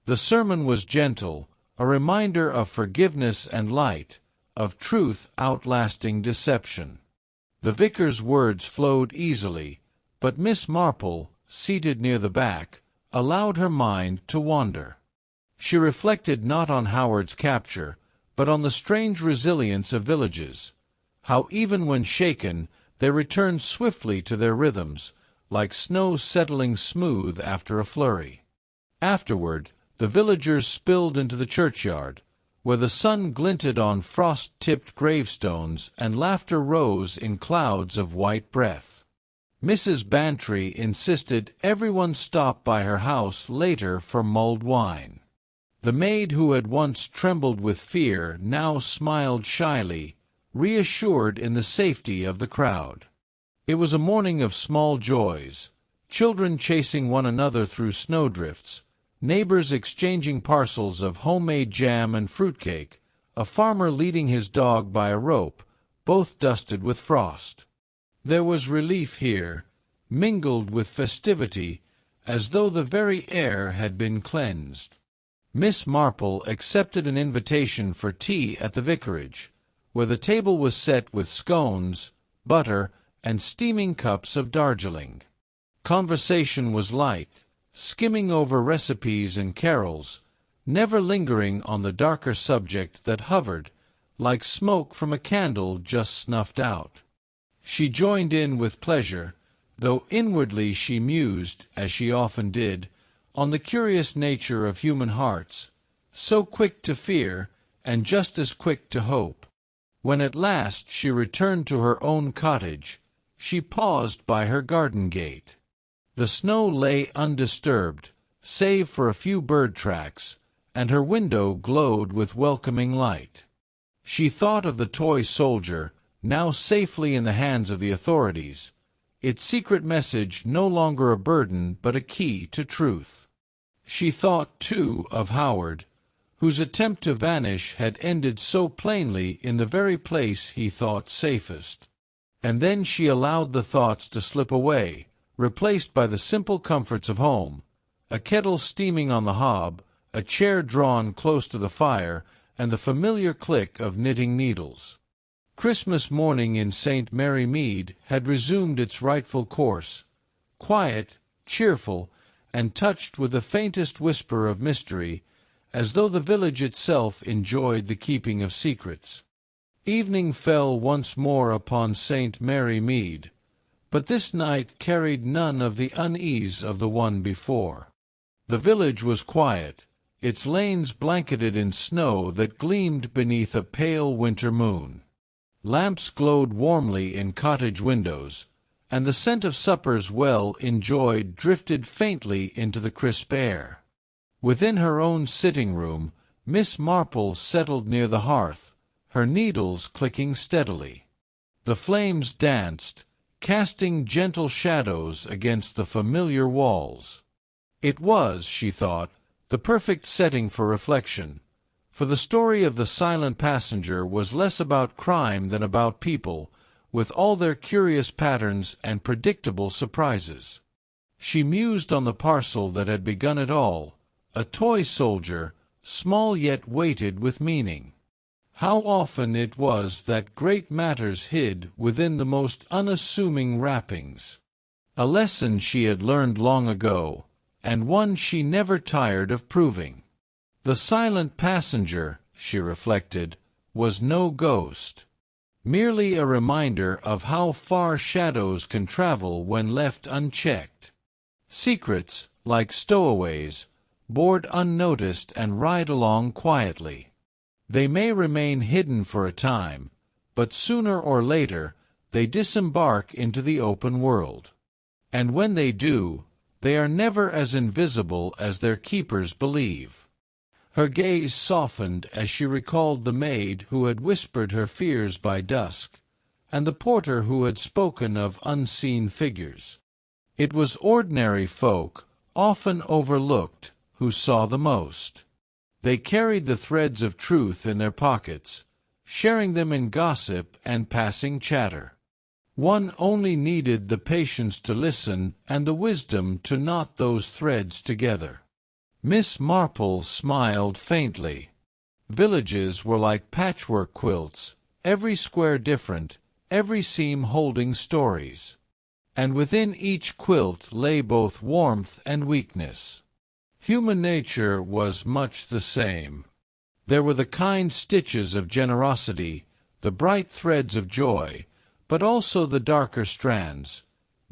The sermon was gentle, a reminder of forgiveness and light, of truth outlasting deception. The vicar's words flowed easily, but Miss Marple, seated near the back, allowed her mind to wander. She reflected not on Howard's capture, but on the strange resilience of villages, how even when shaken they returned swiftly to their rhythms, like snow settling smooth after a flurry. Afterward, the villagers spilled into the churchyard, where the sun glinted on frost-tipped gravestones and laughter rose in clouds of white breath. Mrs. Bantry insisted everyone stop by her house later for mulled wine. The maid who had once trembled with fear now smiled shyly, reassured in the safety of the crowd. It was a morning of small joys, children chasing one another through snowdrifts, neighbors exchanging parcels of homemade jam and fruitcake, a farmer leading his dog by a rope, both dusted with frost. There was relief here, mingled with festivity, as though the very air had been cleansed. Miss Marple accepted an invitation for tea at the vicarage, where the table was set with scones, butter, and steaming cups of Darjeeling. Conversation was light, skimming over recipes and carols, never lingering on the darker subject that hovered, like smoke from a candle just snuffed out. She joined in with pleasure, though inwardly she mused, as she often did, on the curious nature of human hearts, so quick to fear and just as quick to hope. When at last she returned to her own cottage, she paused by her garden gate. The snow lay undisturbed, save for a few bird tracks, and her window glowed with welcoming light. She thought of the toy soldier, now safely in the hands of the authorities, its secret message no longer a burden but a key to truth. She thought, too, of Howard, whose attempt to vanish had ended so plainly in the very place he thought safest. And then she allowed the thoughts to slip away, replaced by the simple comforts of home, a kettle steaming on the hob, a chair drawn close to the fire, and the familiar click of knitting needles. Christmas morning in St. Mary Mead had resumed its rightful course, quiet, cheerful, and touched with the faintest whisper of mystery, as though the village itself enjoyed the keeping of secrets. Evening fell once more upon St. Mary Mead, but this night carried none of the unease of the one before. The village was quiet, its lanes blanketed in snow that gleamed beneath a pale winter moon. Lamps glowed warmly in cottage windows, and the scent of suppers well enjoyed drifted faintly into the crisp air. Within her own sitting-room, Miss Marple settled near the hearth, her needles clicking steadily. The flames danced, casting gentle shadows against the familiar walls. It was, she thought, the perfect setting for reflection, For the story of the silent passenger was less about crime than about people, with all their curious patterns and predictable surprises. She mused on the parcel that had begun it all, a toy soldier, small yet weighted with meaning. How often it was that great matters hid within the most unassuming wrappings. A lesson she had learned long ago, and one she never tired of proving. The silent passenger, she reflected, was no ghost. Merely a reminder of how far shadows can travel when left unchecked. Secrets, like stowaways, board unnoticed and ride along quietly. They may remain hidden for a time, but sooner or later they disembark into the open world. And when they do, they are never as invisible as their keepers believe. Her gaze softened as she recalled the maid who had whispered her fears by dusk, and the porter who had spoken of unseen figures. It was ordinary folk, often overlooked, who saw the most. They carried the threads of truth in their pockets, sharing them in gossip and passing chatter. One only needed the patience to listen and the wisdom to knot those threads together. Miss Marple smiled faintly. Villages were like patchwork quilts, every square different, every seam holding stories. And within each quilt lay both warmth and weakness. Human nature was much the same. There were the kind stitches of generosity, the bright threads of joy, but also the darker strands,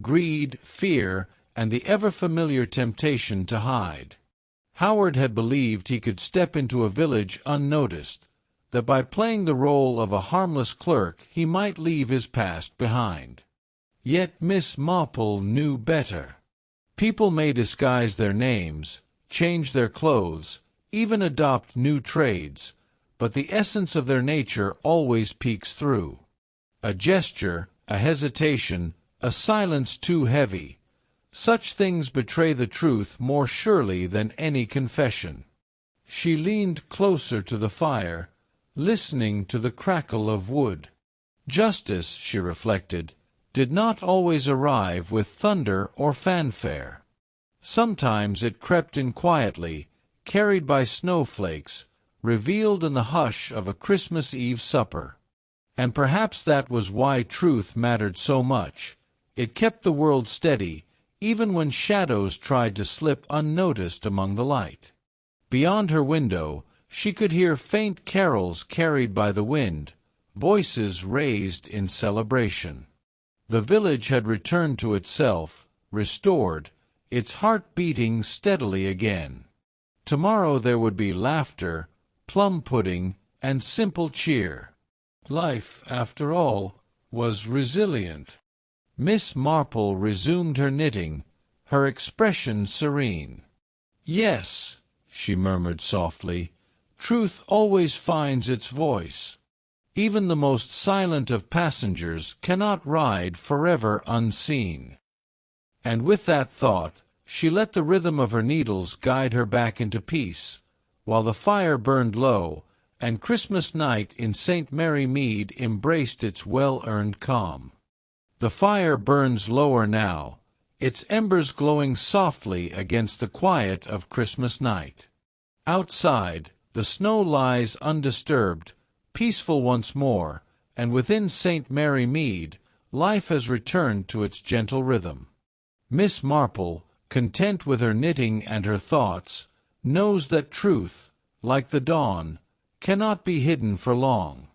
greed, fear, and the ever-familiar temptation to hide. Howard had believed he could step into a village unnoticed, that by playing the role of a harmless clerk he might leave his past behind. Yet Miss Marple knew better. People may disguise their names, change their clothes, even adopt new trades, but the essence of their nature always peeks through. A gesture, a hesitation, a silence too heavy. Such things betray the truth more surely than any confession. She leaned closer to the fire, listening to the crackle of wood. Justice, she reflected, did not always arrive with thunder or fanfare. Sometimes it crept in quietly, carried by snowflakes, revealed in the hush of a Christmas Eve supper. And perhaps that was why truth mattered so much. It kept the world steady, even when shadows tried to slip unnoticed among the light. Beyond her window, she could hear faint carols carried by the wind, voices raised in celebration. The village had returned to itself, restored, its heart beating steadily again. Tomorrow there would be laughter, plum pudding, and simple cheer. Life, after all, was resilient. Miss Marple resumed her knitting, her expression serene. "Yes," she murmured softly, "truth always finds its voice. Even the most silent of passengers cannot ride forever unseen." And with that thought, she let the rhythm of her needles guide her back into peace, while the fire burned low, and Christmas night in St. Mary Mead embraced its well-earned calm. The fire burns lower now, its embers glowing softly against the quiet of Christmas night. Outside, the snow lies undisturbed, peaceful once more, and within St. Mary Mead, life has returned to its gentle rhythm. Miss Marple, content with her knitting and her thoughts, knows that truth, like the dawn, cannot be hidden for long.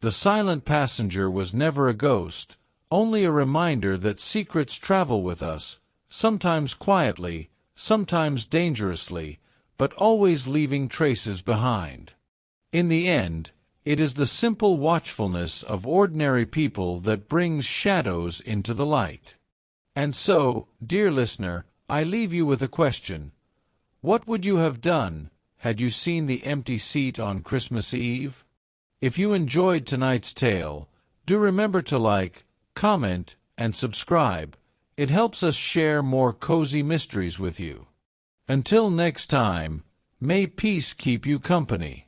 The silent passenger was never a ghost, only a reminder that secrets travel with us, sometimes quietly, sometimes dangerously, but always leaving traces behind. In the end, it is the simple watchfulness of ordinary people that brings shadows into the light. And so, dear listener, I leave you with a question. What would you have done had you seen the empty seat on Christmas Eve? If you enjoyed tonight's tale, do remember to like, comment, and subscribe. It helps us share more cozy mysteries with you. Until next time, may peace keep you company.